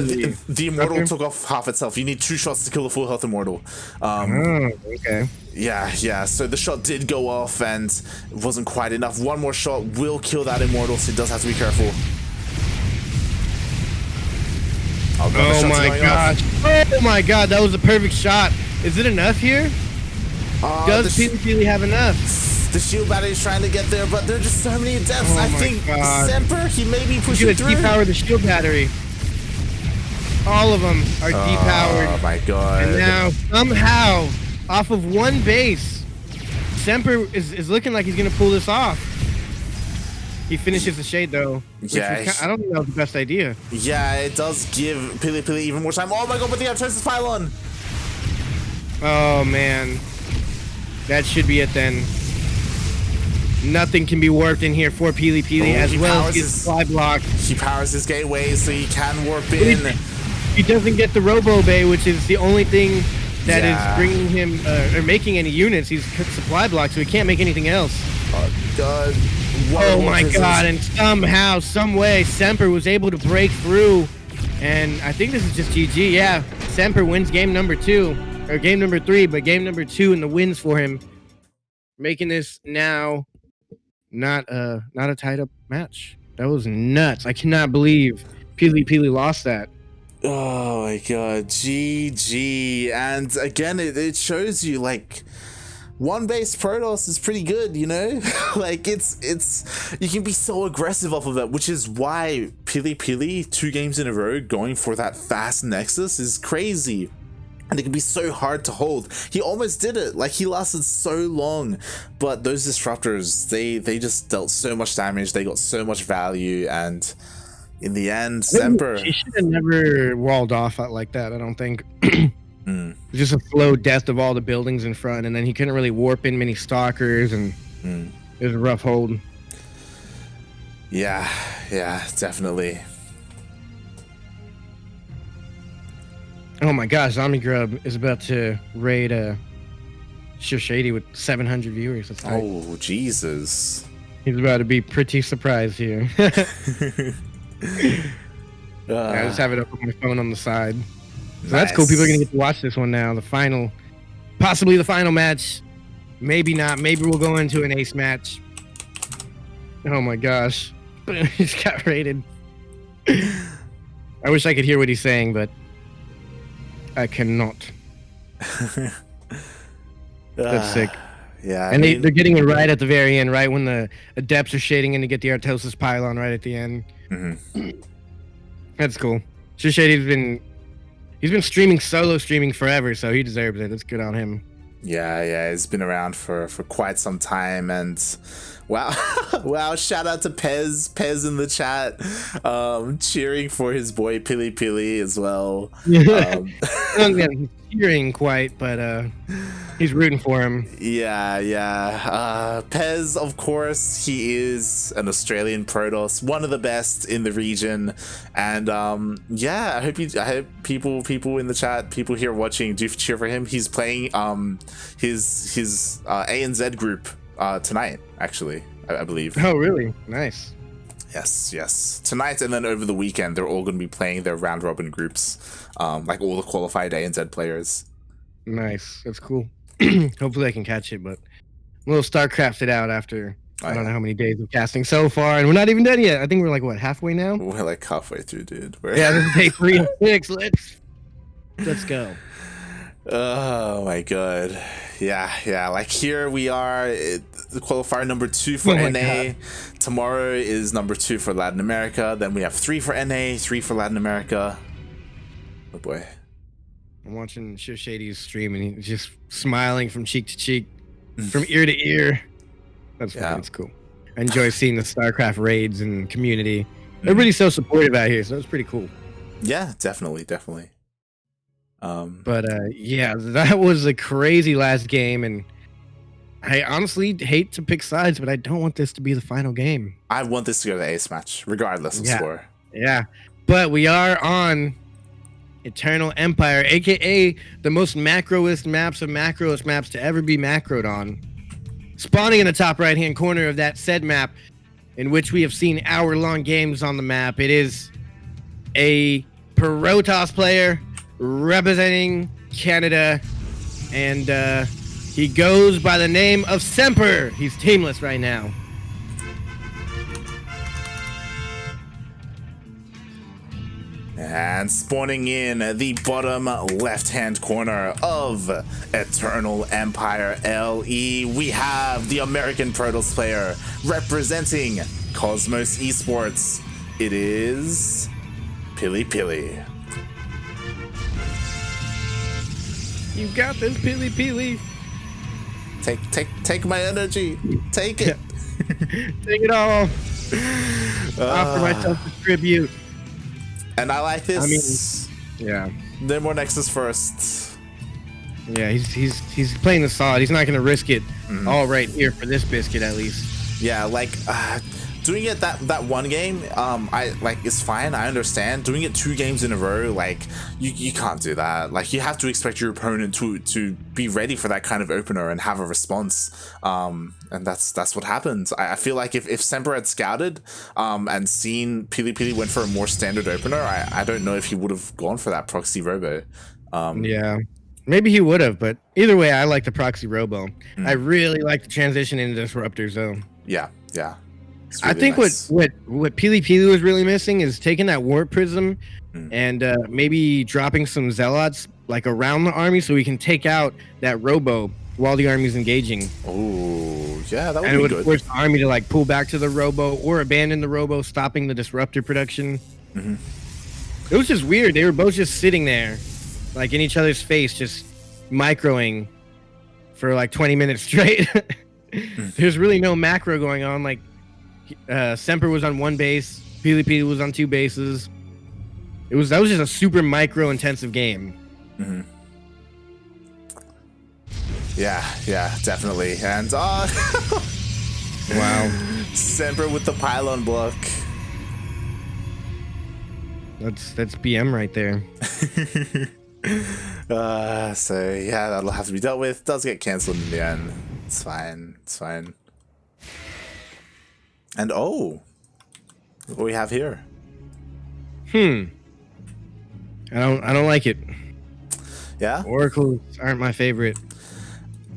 the Immortal took off half itself. You need 2 shots to kill the full health Immortal. Okay. Yeah. So the shot did go off, and it wasn't quite enough. 1 more shot will kill that Immortal, so he does have to be careful. Oh my gosh. Oh my God, that was a perfect shot. Is it enough here? Does PiLiPiLi have enough? The shield battery is trying to get there, but there are just so many deaths. I think Semper, he may be pushing through. He's gonna depower the shield battery. All of them are depowered. Oh my God. And now, somehow, off of 1 base, Semper is looking like he's gonna pull this off. He finishes the shade though. Yeah. I don't think that was the best idea. Yeah, it does give PiLiPiLi even more time. Oh my God, but the Artosis pylon. Oh man. That should be it then. Nothing can be warped in here for PiLiPiLi, as well as his fly block. He powers his gateway so he can warp in. He doesn't get the Robo Bay, which is the only thing that is bringing him or making any units. He's supply blocked, so he can't make anything else. Oh God. Oh my God, and somehow, some way, Semper was able to break through, and I think this is just GG. Yeah, Semper wins game number 2, or game number 3, but game number 2 in the wins for him, making this now not a tied up match. That was nuts. I cannot believe PiLiPiLi lost that. Oh my god, GG. And again, it shows you like one base Protoss is pretty good, you know? Like it's you can be so aggressive off of that, which is why PiLiPiLi 2 games in a row going for that fast Nexus is crazy. And it can be so hard to hold. He almost did it. Like, he lasted so long. But those disruptors, they just dealt so much damage. They got so much value. And in the end, Semper... He should have never walled off like that, I don't think. Just a slow death of all the buildings in front. And then he couldn't really warp in many stalkers. And it was a rough hold. Yeah, definitely. Oh my gosh, Zombie Grub is about to raid Shady with 700 viewers. That's right. Oh, Jesus. He's about to be pretty surprised here. I just have it up on my phone on the side. So that's cool. People are going to get to watch this one now. The final, possibly the final match. Maybe not. Maybe we'll go into an ace match. Oh my gosh. He's got raided. I wish I could hear what he's saying, but I cannot. That's sick. Yeah, and they're getting it right at the very end, right when the adepts are shading in to get the Artosis pylon right at the end. That's cool. Shady's he's been streaming solo streaming forever, so he deserves it. It's good on him. Yeah, he's been around for quite some time, and wow, wow! Shout out to Pez in the chat, cheering for his boy PiLiPiLi as well. I don't think he's cheering quite, but he's rooting for him. Yeah. Pez, of course, he is an Australian Protoss, one of the best in the region, and yeah, I hope people in the chat, people here watching, do cheer for him. He's playing his ANZ group tonight, actually, I believe. Oh, really? Nice. Yes. Tonight and then over the weekend, they're all going to be playing their round robin groups, like all the qualified ANZ players. Nice. That's cool. Hopefully I can catch it, but I'm a little StarCrafted out after I don't know how many days of casting so far, and we're not even done yet. I think we're like, what, halfway now? We're like halfway through, dude. Yeah, this is day 3 of 6. Let's go. Oh my god. Yeah. Like, here we are, the qualifier number 2 for NA. Tomorrow is number 2 for Latin America. Then we have 3 for NA, 3 for Latin America. Oh boy. I'm watching Shady's stream, and he's just smiling from cheek to cheek, from ear to ear. That's fun. It's cool. I enjoy seeing the StarCraft raids and community. Everybody's so supportive out here, so it's pretty cool. Yeah, definitely. But yeah, that was a crazy last game, and I honestly hate to pick sides, but I don't want this to be the final game. I want this to go to the ace match, regardless of score. Yeah, but we are on Eternal Empire, aka the most macroist maps of macroist maps to ever be macroed on. Spawning in the top right hand corner of that said map, in which we have seen hour-long games on the map. It is a Protoss player representing Canada, and he goes by the name of Semper. He's teamless right now. And spawning in the bottom left-hand corner of Eternal Empire LE, we have the American Protoss player representing Cosmos Esports. It is PiLiPiLi. You got this, PiLiPiLi. Take my energy. Take it. Take it all. Offer myself a tribute. And I like this. I mean, yeah. No more Nexus first. Yeah, he's playing the solid. He's not going to risk it all right here for this biscuit, at least. Yeah, like doing it that one game, I like, it's fine. I understand. Doing it 2 games in a row, like you can't do that. Like, you have to expect your opponent to be ready for that kind of opener and have a response. And that's what happens. I feel like if Semper had scouted and seen PiLiPiLi went for a more standard opener, I don't know if he would have gone for that proxy robo. Yeah, maybe he would have, but either way, I like the proxy robo. I really like the transition into disruptors, though. Yeah. It's I really think nice. what PiLiPiLi was really missing is taking that warp prism Mm. and maybe dropping some zealots like around the army so we can take out that robo while the army's engaging. Oh, yeah, that would And it be would good. force the army to like pull back to the robo or abandon the robo, stopping the disruptor production. Mhm. It was just weird. They were both just sitting there, like in each other's face, just microing for like 20 minutes straight. There's really no macro going on. Like Semper was on one base, PvP was on two bases. That was just a super micro intensive game. Mhm. Yeah, definitely. And Wow, Semper with the pylon block. that's BM right there. So yeah, that'll have to be dealt with. Does get cancelled in the end. It's fine. It's fine. And oh, what do we have here? I don't like it. Yeah, Oracles aren't my favorite.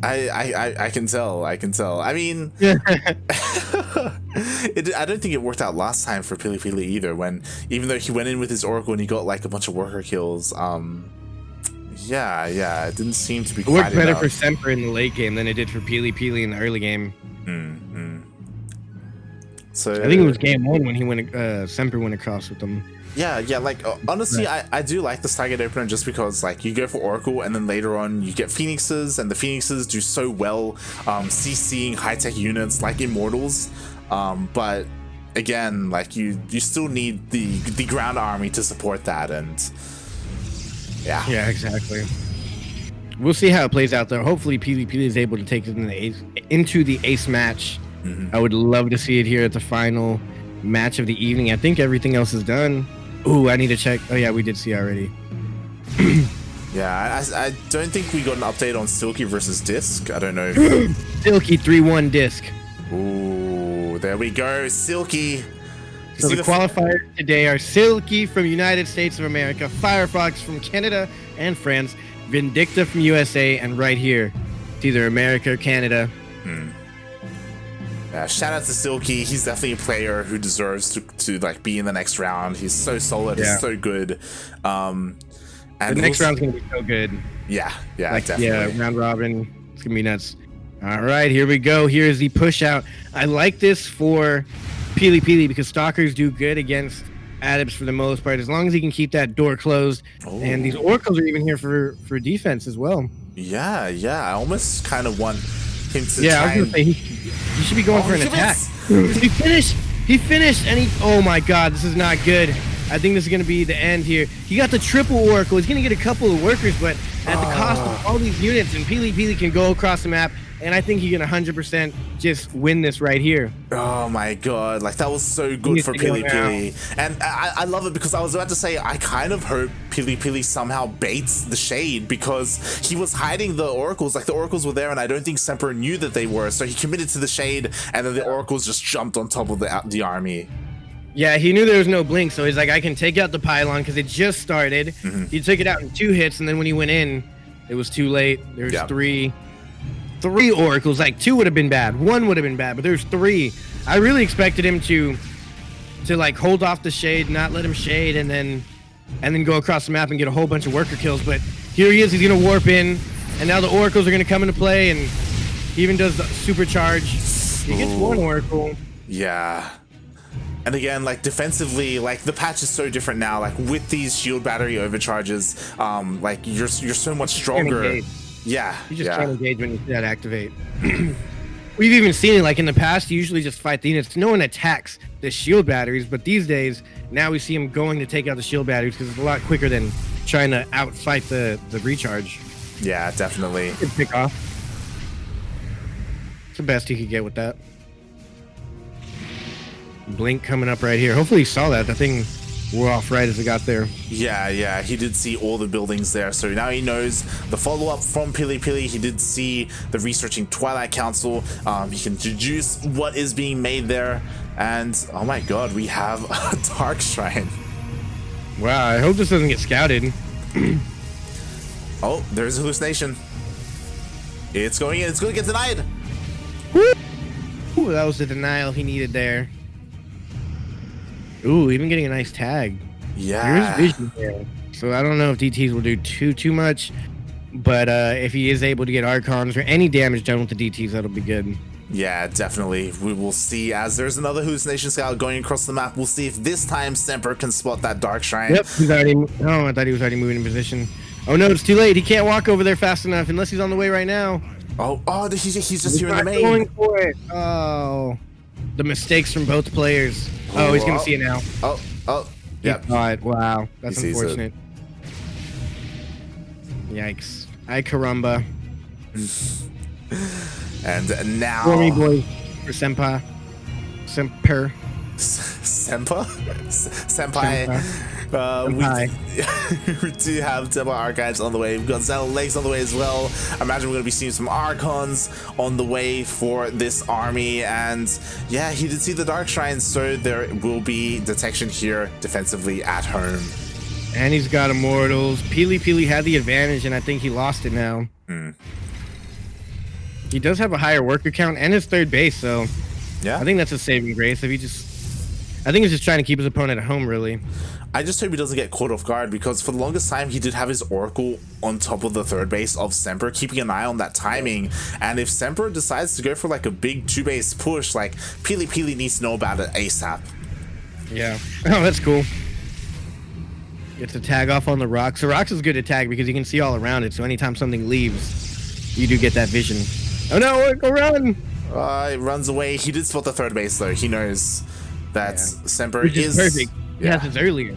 I can tell. I can tell. I mean, I don't think it worked out last time for PiLiPiLi either. Even though he went in with his Oracle and he got like a bunch of worker kills. Yeah, it didn't seem to be. It worked quite better enough. for Semper in the late game than it did for PiLiPiLi in the early game. So I think it was game one when he went. Semper went across with them. Yeah, like honestly, I do like the Stargate opener just because like you go for Oracle and then later on you get Phoenixes and the Phoenixes do so well CCing high-tech units like Immortals, but again like you still need the ground army to support that, and yeah Exactly. We'll see how it plays out though. Hopefully PvP is able to take it into the ace match. I would love to see it here at the final match of the evening. I think everything else is done. Ooh, I need to check. Oh yeah, we did see already. Yeah, I don't think we got an update on Silky versus Disc. I don't know. Silky 3-1 disc. Ooh, there we go, Silky. So the qualifiers today are Silky from United States of America, Firefox from Canada and France, Vindicta from USA, and right here, it's either America or Canada. Shout out to Silky. He's definitely a player who deserves to like be in the next round. He's so solid. He's so good. And the next round's gonna be so good. Yeah, like, definitely. Yeah, round robin. It's gonna be nuts. All right, here we go. Here's the push out. I like this for PiLiPiLi because stalkers do good against adepts for the most part, as long as he can keep that door closed. And these oracles are even here for defense as well. Yeah. I almost kind of want him to. Yeah, I was gonna say he should be going for an attack. He finished, and oh my god, this is not good. I think this is gonna be the end here. He got the triple oracle. He's gonna get a couple of workers, but at the cost of all these units. And PiLiPiLi can go across the map, and I think he can 100% just win this right here. Oh my god, like that was so good for PiLiPiLi. And I love it because I was about to say I kind of hope PiLiPiLi somehow baits the shade because he was hiding the oracles. Like the oracles were there and I don't think Semper knew that they were, so he committed to the shade and then the oracles just jumped on top of the army. Yeah, he knew there was no blink, so he's like, I can take out the pylon because it just started. He took it out in 2 hits, and then when he went in, it was too late. There's three oracles. Like 2 would have been bad, 1 would have been bad, but there's 3. I really expected him to like hold off the shade, not let him shade, and then go across the map and get a whole bunch of worker kills. But here he is. He's gonna warp in, and now the oracles are gonna come into play, and he even does the supercharge. He gets 1 oracle. Yeah. And again, like defensively, like the patch is so different now. Like with these shield battery overcharges, like you're so much stronger. Yeah, you just can't engage when you see that activate. We've even seen it like in the past. You usually just fight the units. No one attacks the shield batteries, but these days now we see him going to take out the shield batteries because it's a lot quicker than trying to outfight the recharge. Yeah, definitely. Good pick off. It's the best he could get with that. Blink coming up right here. Hopefully he saw that. The thing wore off right as it got there. Yeah, he did see all the buildings there. So now he knows the follow-up from PiLiPiLi. He did see the researching Twilight Council. He can deduce what is being made there. And oh my god, we have a Dark Shrine. Wow, I hope this doesn't get scouted. Oh, there's a hallucination. It's going in. It's going to get denied. Ooh, that was the denial he needed there. Ooh, even getting a nice tag. Yeah. Here's vision there. So I don't know if DTs will do too much, but if he is able to get Archons or any damage done with the DTs, that'll be good. Yeah, definitely. We will see as there's another hallucination scout going across the map. We'll see if this time Semper can spot that dark shrine. Yep, he's already. Oh, I thought he was already moving in position. Oh no, it's too late. He can't walk over there fast enough unless he's on the way right now. Oh, he's just here in the main. Going for it. Oh, the mistakes from both players. Oh, he's gonna see it now. Oh, yep. Wow, that's unfortunate. Yikes. Ay caramba. And now. For me, boy. For Semper. Senpai. We do have Temple Archives on the way. We've got Zelda Legs on the way as well. I imagine we're going to be seeing some Archons on the way for this army. And yeah, he did see the Dark Shrine, so there will be detection here defensively at home. And he's got Immortals. PiLiPiLi had the advantage, and I think he lost it now. He does have a higher worker count and his third base, so yeah, I think that's a saving grace. If he I think he's just trying to keep his opponent at home, really. I just hope he doesn't get caught off guard, because for the longest time he did have his Oracle on top of the third base of Semper, keeping an eye on that timing. And if Semper decides to go for like a big 2-base push, like PiLiPiLi needs to know about it ASAP. Yeah. Oh, that's cool. Gets a tag off on the rocks. The rocks is good to tag because you can see all around it. So anytime something leaves, you do get that vision. Oh no! Go run! It runs away. He did spot the third base though. He knows that Semper Which is perfect. He has it earlier.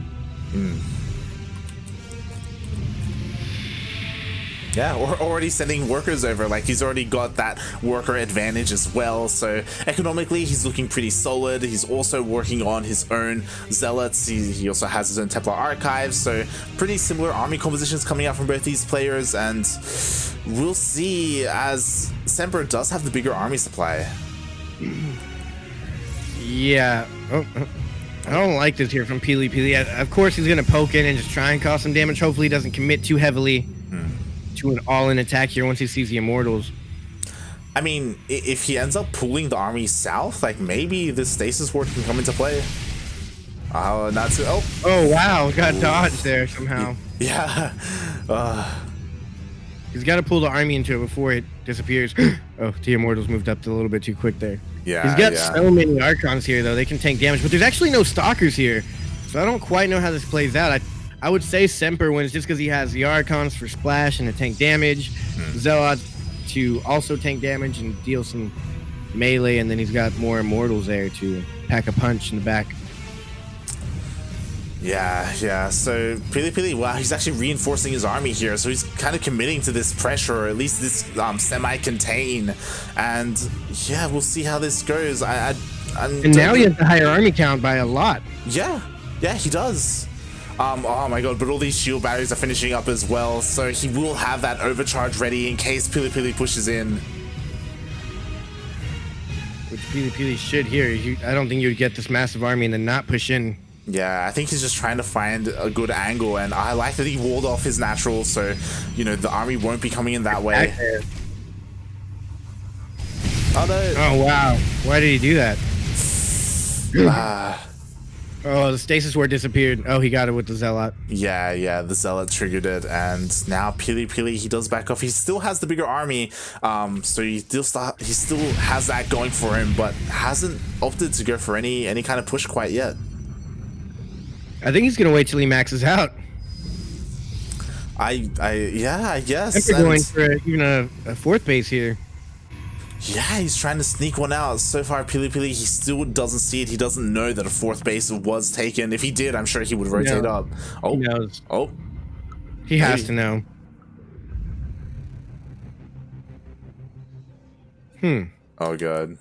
Yeah, or already sending workers over. Like, he's already got that worker advantage as well. So economically, he's looking pretty solid. He's also working on his own zealots. He also has his own Templar archives. So pretty similar army compositions coming out from both these players. And we'll see, as Semper does have the bigger army supply. Yeah. I don't like this here from PiLiPiLi. Of course, he's going to poke in and just try and cause some damage. Hopefully, he doesn't commit too heavily to an all-in attack here once he sees the Immortals. I mean, if he ends up pulling the army south, like, maybe the stasis ward can come into play. Not so. Oh, wow. Got dodged there somehow. Yeah. He's got to pull the army into it before it disappears. Oh, the Immortals moved up a little bit too quick there. Yeah, he's got so many Archons here, though. They can tank damage, but there's actually no Stalkers here. So I don't quite know how this plays out. I would say Semper wins just because he has the Archons for splash and to tank damage, Zealot to also tank damage and deal some melee, and then he's got more Immortals there to pack a punch in the back. Yeah. So PiLiPiLi, wow, he's actually reinforcing his army here. So he's kind of committing to this pressure, or at least this semi-contain. And yeah, we'll see how this goes. And now he has the higher army count by a lot. Yeah, he does. Oh my god, but all these shield barriers are finishing up as well. So he will have that overcharge ready in case PiLiPiLi pushes in. Which PiLiPiLi should here. I don't think you would get this massive army and then not push in. Yeah, I think he's just trying to find a good angle, and I like that he walled off his natural, so, you know, the army won't be coming in that way. Oh, no. Oh, wow. Why did he do that? Oh, the stasis ward disappeared. Oh, he got it with the Zealot. Yeah, the Zealot triggered it, and now PiLiPiLi, he does back off. He still has the bigger army, so he still has that going for him, but hasn't opted to go for any kind of push quite yet. I think he's gonna wait till he maxes out. I guess. We're going for even a fourth base here. Yeah, he's trying to sneak one out. So far, PiLiPiLi, he still doesn't see it. He doesn't know that a fourth base was taken. If he did, I'm sure he would rotate up. Oh, he knows. Oh, he has to know. Oh, God.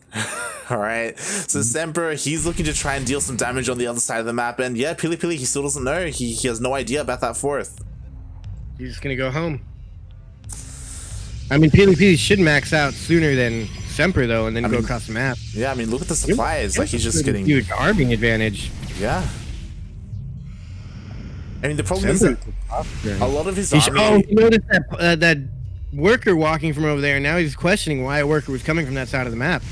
All right. So Semper, he's looking to try and deal some damage on the other side of the map. And yeah, PiLiPiLi, he still doesn't know. He has no idea about that fourth. He's just going to go home. I mean, PiLiPiLi should max out sooner than Semper, though, and then go across the map. Yeah, I mean, look at the supplies. Like, he's just getting... huge arming advantage. Yeah. I mean, the problem is that a lot of his army... Oh, you noticed that worker walking from over there, and now he's questioning why a worker was coming from that side of the map.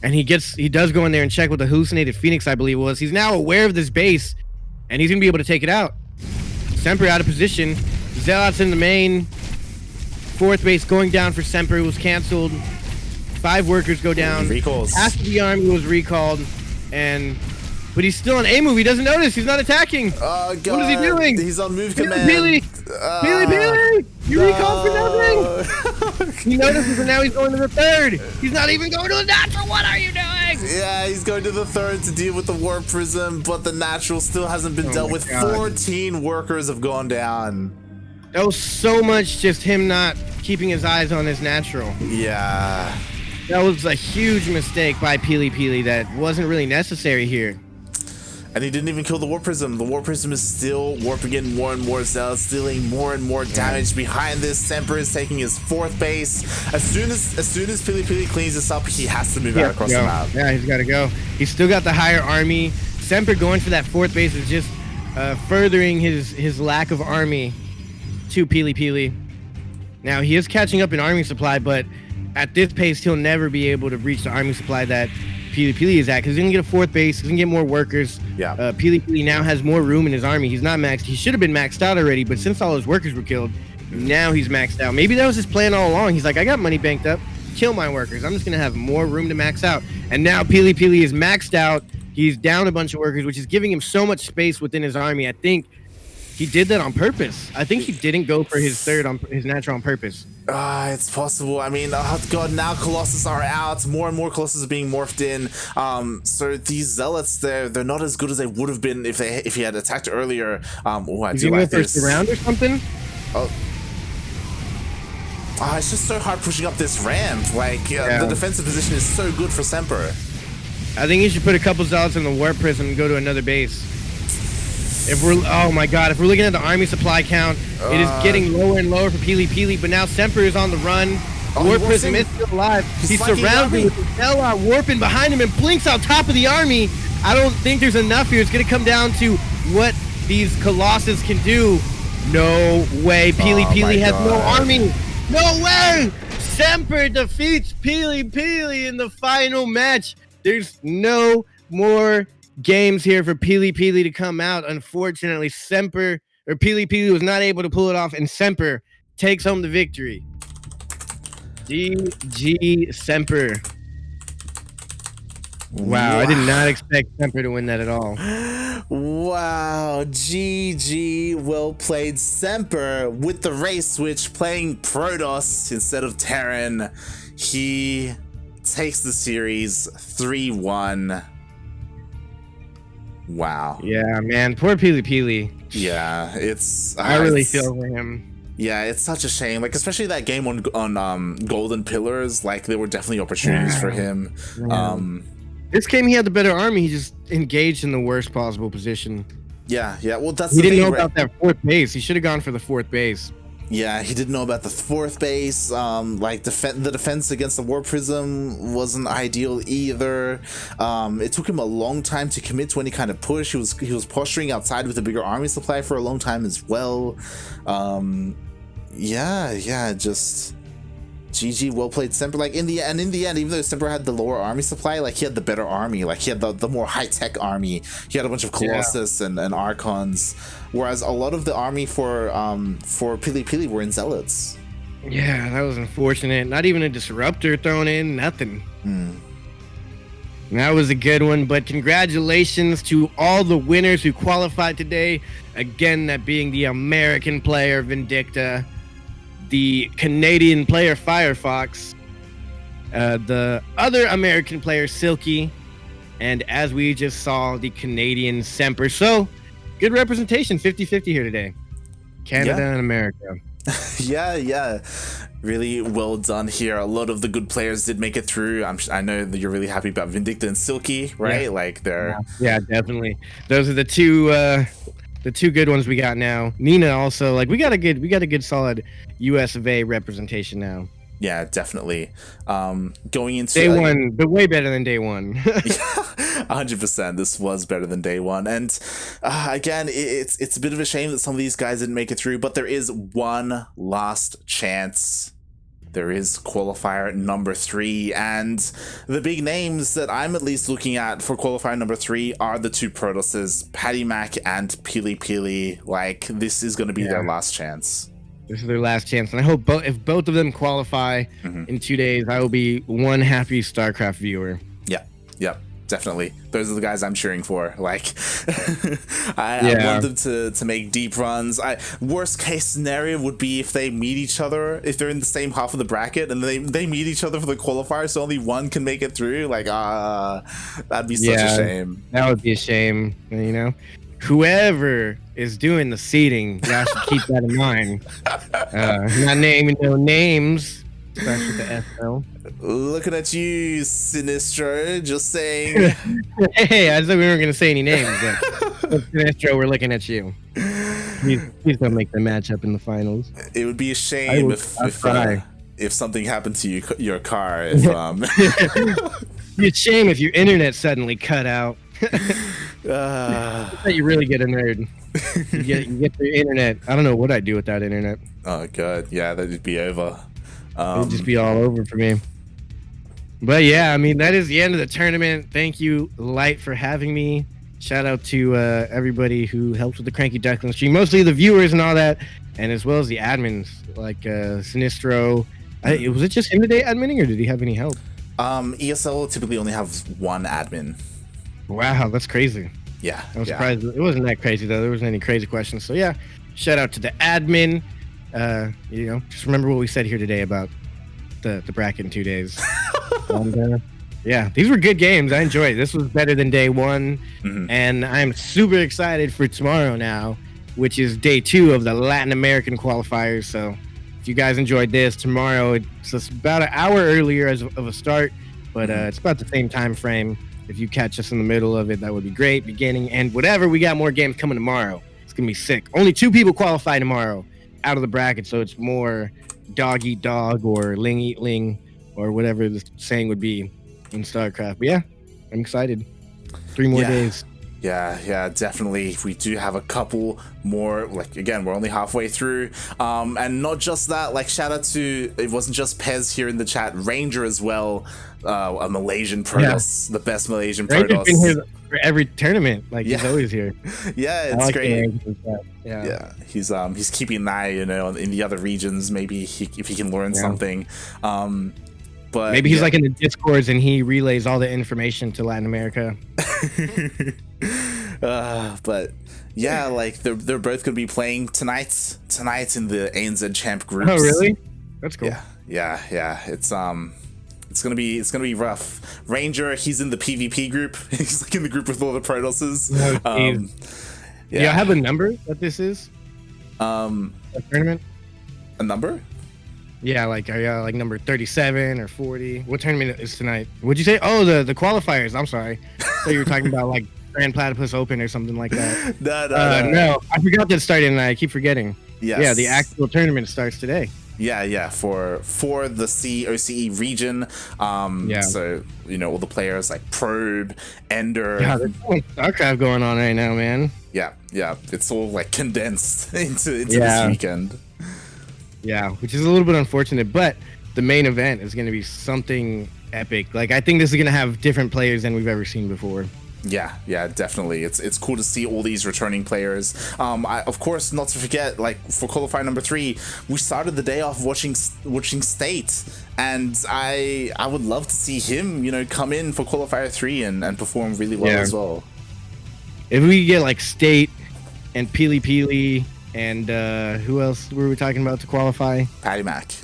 and he does go in there and check with the hallucinated Phoenix, I believe it was. He's now aware of this base, and he's gonna be able to take it out. Semper out of position. Zealots in the main. 4th base going down for Semper. It was canceled. 5 workers go down. Recalls. Half of the army was recalled, but he's still on A move. He doesn't notice. He's not attacking. Oh god! What is he doing? He's on move command. PiLiPiLi! You recalled for nothing. He notices, and now he's going to the 3rd. He's not even going to the natural. What are you doing? Yeah, he's going to the 3rd to deal with the warp prism, but the natural still hasn't been dealt with. God. 14 workers have gone down. That was so much just him not keeping his eyes on his natural. Yeah. That was a huge mistake by PiLiPiLi that wasn't really necessary here. And he didn't even kill the warp prism. The warp prism is still warping in more and more cells, dealing more and more damage. Behind this, Semper is taking his 4th base. As soon as PiLiPiLi cleans this up, he has to move out across the map. Yeah, he's got to go. He's still got the higher army. Semper going for that 4th base is just furthering his lack of army to PiLiPiLi. Now he is catching up in army supply, but at this pace he'll never be able to reach the army supply that PiLiPiLi is at, because he's gonna get a 4th base, he's gonna get more workers. Yeah. PiLiPiLi now has more room in his army. He's not maxed. He should have been maxed out already, but since all his workers were killed, now he's maxed out. Maybe that was his plan all along. He's like, I got money banked up, kill my workers. I'm just gonna have more room to max out. And now PiLiPiLi is maxed out. He's down a bunch of workers, which is giving him so much space within his army. I think he did that on purpose. I think he didn't go for his 3rd on his natural on purpose. It's possible. I mean, oh god, now Colossus are out. More and more Colossus are being morphed in. So these Zealots, they're not as good as they would have been if he had attacked earlier. Oh, I do like this. First round or something? Oh, it's just so hard pushing up this ramp. Like, the defensive position is so good for Semper. I think he should put a couple Zealots in the warp prism and go to another base. Oh my god, if we're looking at the army supply count, it is getting lower and lower for PiLiPiLi, but now Semper is on the run. Warp prism is still alive. He's surrounded with the Zealot warping behind him and blinks on top of the army. I don't think there's enough here. It's going to come down to what these Colossus can do. No way. PiLiPiLi has no army. No way. Semper defeats PiLiPiLi in the final match. There's no more games here for PiLiPiLi to come out. Unfortunately, PiLiPiLi was not able to pull it off, and Semper takes home the victory. GG Semper. Wow, I did not expect Semper to win that at all. Wow, GG, well played Semper with the race switch, playing Protoss instead of Terran. He takes the series 3-1. Wow. Yeah, man, poor PiLiPiLi. Yeah, it's I really feel for him. Yeah, it's such a shame. Like, especially that game on Golden Pillars, like there were definitely opportunities for him. Yeah. This game he had the better army, he just engaged in the worst possible position. Yeah, well that's he didn't know about that 4th base. He should have gone for the 4th base. Yeah, he didn't know about the 4th base. Like the defense against the Warp Prism wasn't ideal either. It took him a long time to commit to any kind of push. He was posturing outside with a bigger army supply for a long time as well. Yeah, just GG, well played Semper. Like in the end, even though Semper had the lower army supply, like he had the better army. Like he had the more high-tech army. He had a bunch of Colossus and Archons, whereas a lot of the army for PiLiPiLi were in Zealots. Yeah, that was unfortunate. Not even a disruptor thrown in, nothing. That was a good one, but congratulations to all the winners who qualified today. Again, that being the American player Vindicta, the Canadian player Firefox, the other American player Silky, and as we just saw, the Canadian Semper. So, good representation, 50-50 here today. Canada and America. Yeah. Really well done here. A lot of the good players did make it through. I know that you're really happy about Vindicta and Silky, right? Yeah. Like they're definitely. Those are the two good ones we got now. Nina also, like we got a good solid US of A representation now. Yeah, definitely. Going into day one, but way better than day one. 100%. This was better than day one, and again, it's a bit of a shame that some of these guys didn't make it through. But there is one last chance there is qualifier number 3, and the big names that I'm at least looking at for qualifier number 3 are the 2 Protosses, PiLiPiLi and PiLiPiLi. Like, this is going to be their last chance. This is their last chance, and I hope if both of them qualify in 2 days, I will be one happy StarCraft viewer. Yep, definitely. Those are the guys I'm cheering for. Like, I want them to make deep runs. Worst case scenario would be if they meet each other, if they're in the same half of the bracket, and they meet each other for the qualifier, so only one can make it through. Like, that'd be such a shame. That would be a shame, you know? Whoever is doing the seeding, y'all should keep that in mind. Not naming no names, especially with the SL. Looking at you, Sinistro, just saying. Hey, I said we weren't going to say any names, but Sinistro, we're looking at you. Please don't make the matchup in the finals. It would be a shame if something happened to your car. If It'd be a shame if your internet suddenly cut out. You really get a nerd. You get the internet. I don't know what I'd do without internet. Oh god, yeah, that'd be over. It'd just be all over for me. But yeah, I mean, that is the end of the tournament. Thank you, Light, for having me. Shout out to everybody who helped with the CranKy Ducklings stream, mostly the viewers and all that, and as well as the admins like Sinistro. Was it just him today adminning, or did he have any help? ESL typically only have one admin. Wow, that's crazy. Yeah, I'm surprised it wasn't that crazy though. There wasn't any crazy questions. So yeah, shout out to the admin. You know, just remember what we said here today about the bracket in 2 days. And, yeah, these were good games. I enjoyed it. This was better than day 1, and I'm super excited for tomorrow now, which is day 2 of the Latin American qualifiers. So if you guys enjoyed this, tomorrow it's about an hour earlier of a start, but it's about the same time frame. If you catch us in the middle of it, that would be great. Beginning and whatever, we got more games coming tomorrow. It's gonna be sick. Only 2 people qualify tomorrow out of the bracket, so it's more dog eat dog or ling eat ling or whatever the saying would be in StarCraft. But yeah, I'm excited. 3 more days. Yeah, definitely. We do have a couple more. Like, again, we're only halfway through. And not just that, like, shout out to, it wasn't just Pez here in the chat, Ranger as well, a Malaysian Protoss, the best Malaysian Protoss. Been here for every tournament, like he's always here. Yeah, it's great. Yeah, he's keeping an eye, you know, in the other regions. Maybe if he can learn something. But maybe he's like in the Discords and he relays all the information to Latin America. But yeah, like they're both gonna be playing tonight in the ANZ Champ groups. Oh really? That's cool. Yeah. It's gonna be rough. Ranger, he's in the PvP group. He's like in the group with all the Protosses. Do you have a number that this is? A tournament? A number? Yeah, like are you like number 37 or 40? What tournament is tonight? What'd you say? Oh, the qualifiers. I'm sorry. So you were talking about like Grand Platypus Open or something like that. No, I forgot that started and I keep forgetting. Yes. Yeah, the actual tournament starts today. Yeah, for the OCE region. So, you know, all the players like Probe, Ender. Yeah, there's so much StarCraft going on right now, man. Yeah. It's all like condensed into this weekend. Yeah, which is a little bit unfortunate, but the main event is going to be something epic. Like, I think this is going to have different players than we've ever seen before. Yeah, definitely. It's cool to see all these returning players. Of course, not to forget, like for qualifier number 3, we started the day off watching State, and I would love to see him, you know, come in for qualifier 3 and perform really well as well. If we get like State and PiLiPiLi and who else were we talking about to qualify? Patty Mac.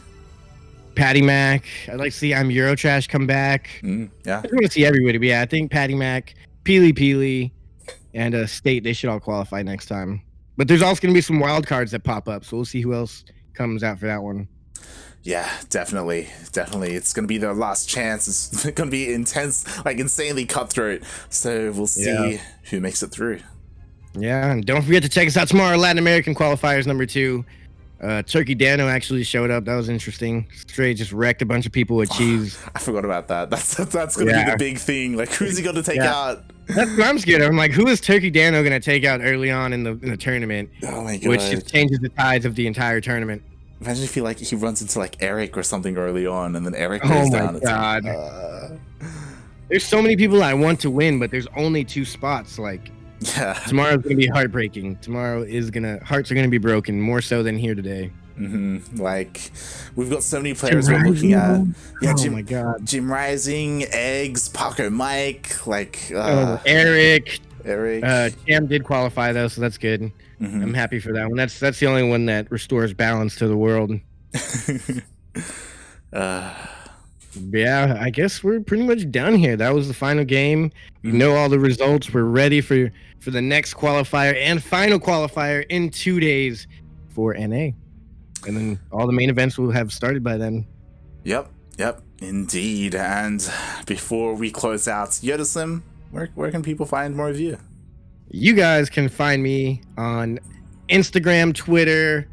I'd like to see I'm Eurotrash come back. Yeah. I want to see everybody, but yeah, I think Patty Mac, PiLiPiLi, and State, they should all qualify next time. But there's also going to be some wild cards that pop up, so we'll see who else comes out for that one. Yeah, definitely. It's going to be their last chance. It's going to be intense, like insanely cutthroat. So we'll see who makes it through. Yeah, and don't forget to check us out tomorrow, Latin American qualifiers number 2. Turkey Dano actually showed up. That was interesting. Straight just wrecked a bunch of people with cheese. I forgot about that. That's gonna be the big thing. Like, who's he gonna take out? That's what I'm scared of. I'm like, who is Turkey Dano gonna take out early on in the tournament? Oh my god! Which just changes the tides of the entire tournament. Imagine if he runs into like Eric or something early on, and then Eric Oh goes my down. God. It's like, There's so many people I want to win, but there's only 2 spots. Like, yeah. tomorrow's gonna be heartbreaking. Hearts are gonna be broken more so than here today. Like, we've got so many players we're looking at. Yeah, oh my God. Jim Rising, Eggs, Parker Mike, like Eric. Eric. Cam did qualify though, so that's good. I'm happy for that one. That's the only one that restores balance to the world. Yeah, I guess we're pretty much done here. That was the final game. You know all the results. We're ready for the next qualifier and final qualifier in 2 days for NA. And then all the main events will have started by then. Yep, indeed. And before we close out, Yodaslim, where can people find more of you? You guys can find me on Instagram, Twitter,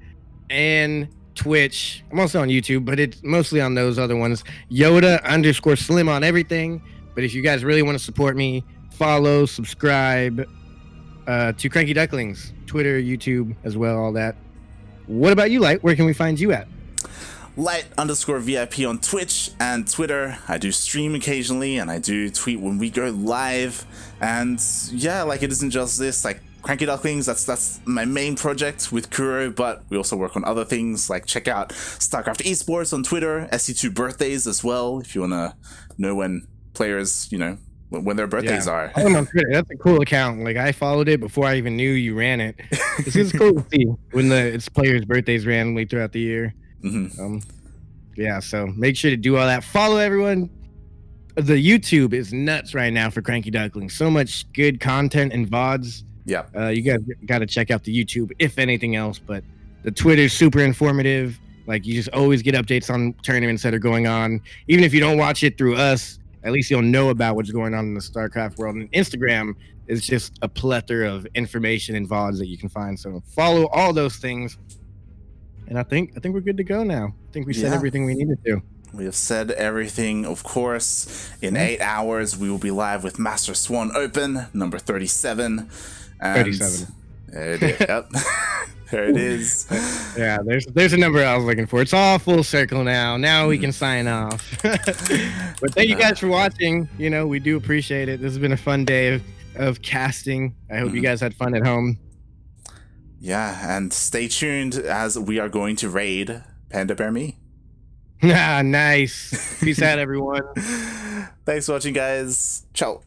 and Twitch. I'm also on YouTube, but it's mostly on those other ones. Yoda_Slim on everything. But if you guys really want to support me, follow, subscribe to CranKy Ducklings, Twitter, YouTube as well, all that. What about you, Light? Where can we find you at? Light_VIP on Twitch and Twitter. I do stream occasionally, and I do tweet when we go live. And yeah, like, it isn't just this, like, CranKy Ducklings, that's my main project with Kuro, but we also work on other things. Like, check out StarCraft Esports on Twitter, SC2 birthdays as well, if you want to know when players, when their birthdays are. I'm on Twitter. That's a cool account. Like, I followed it before I even knew you ran it. It's cool to see when it's players' birthdays randomly throughout the year. Yeah, so make sure to do all that. Follow everyone. The YouTube is nuts right now for CranKy Ducklings. So much good content and VODs. Yeah. You guys got to check out the YouTube, if anything else. But the Twitter's super informative. Like, you just always get updates on tournaments that are going on. Even if you don't watch it through us, at least you'll know about what's going on in the StarCraft world. And Instagram is just a plethora of information and VODs that you can find. So follow all those things. And I think we're good to go now. I think we said everything we needed to. We have said everything, of course. In 8 hours, we will be live with Master Swan Open, number 37. And 37. There it is. Yep. There it is. Yeah, there's a number I was looking for. It's all full circle now. Now we can sign off. But thank you guys for watching. We do appreciate it. This has been a fun day of casting. I hope you guys had fun at home. Yeah, and stay tuned as we are going to raid Panda Bear Me. Nice. Peace out, everyone. Thanks for watching, guys. Ciao.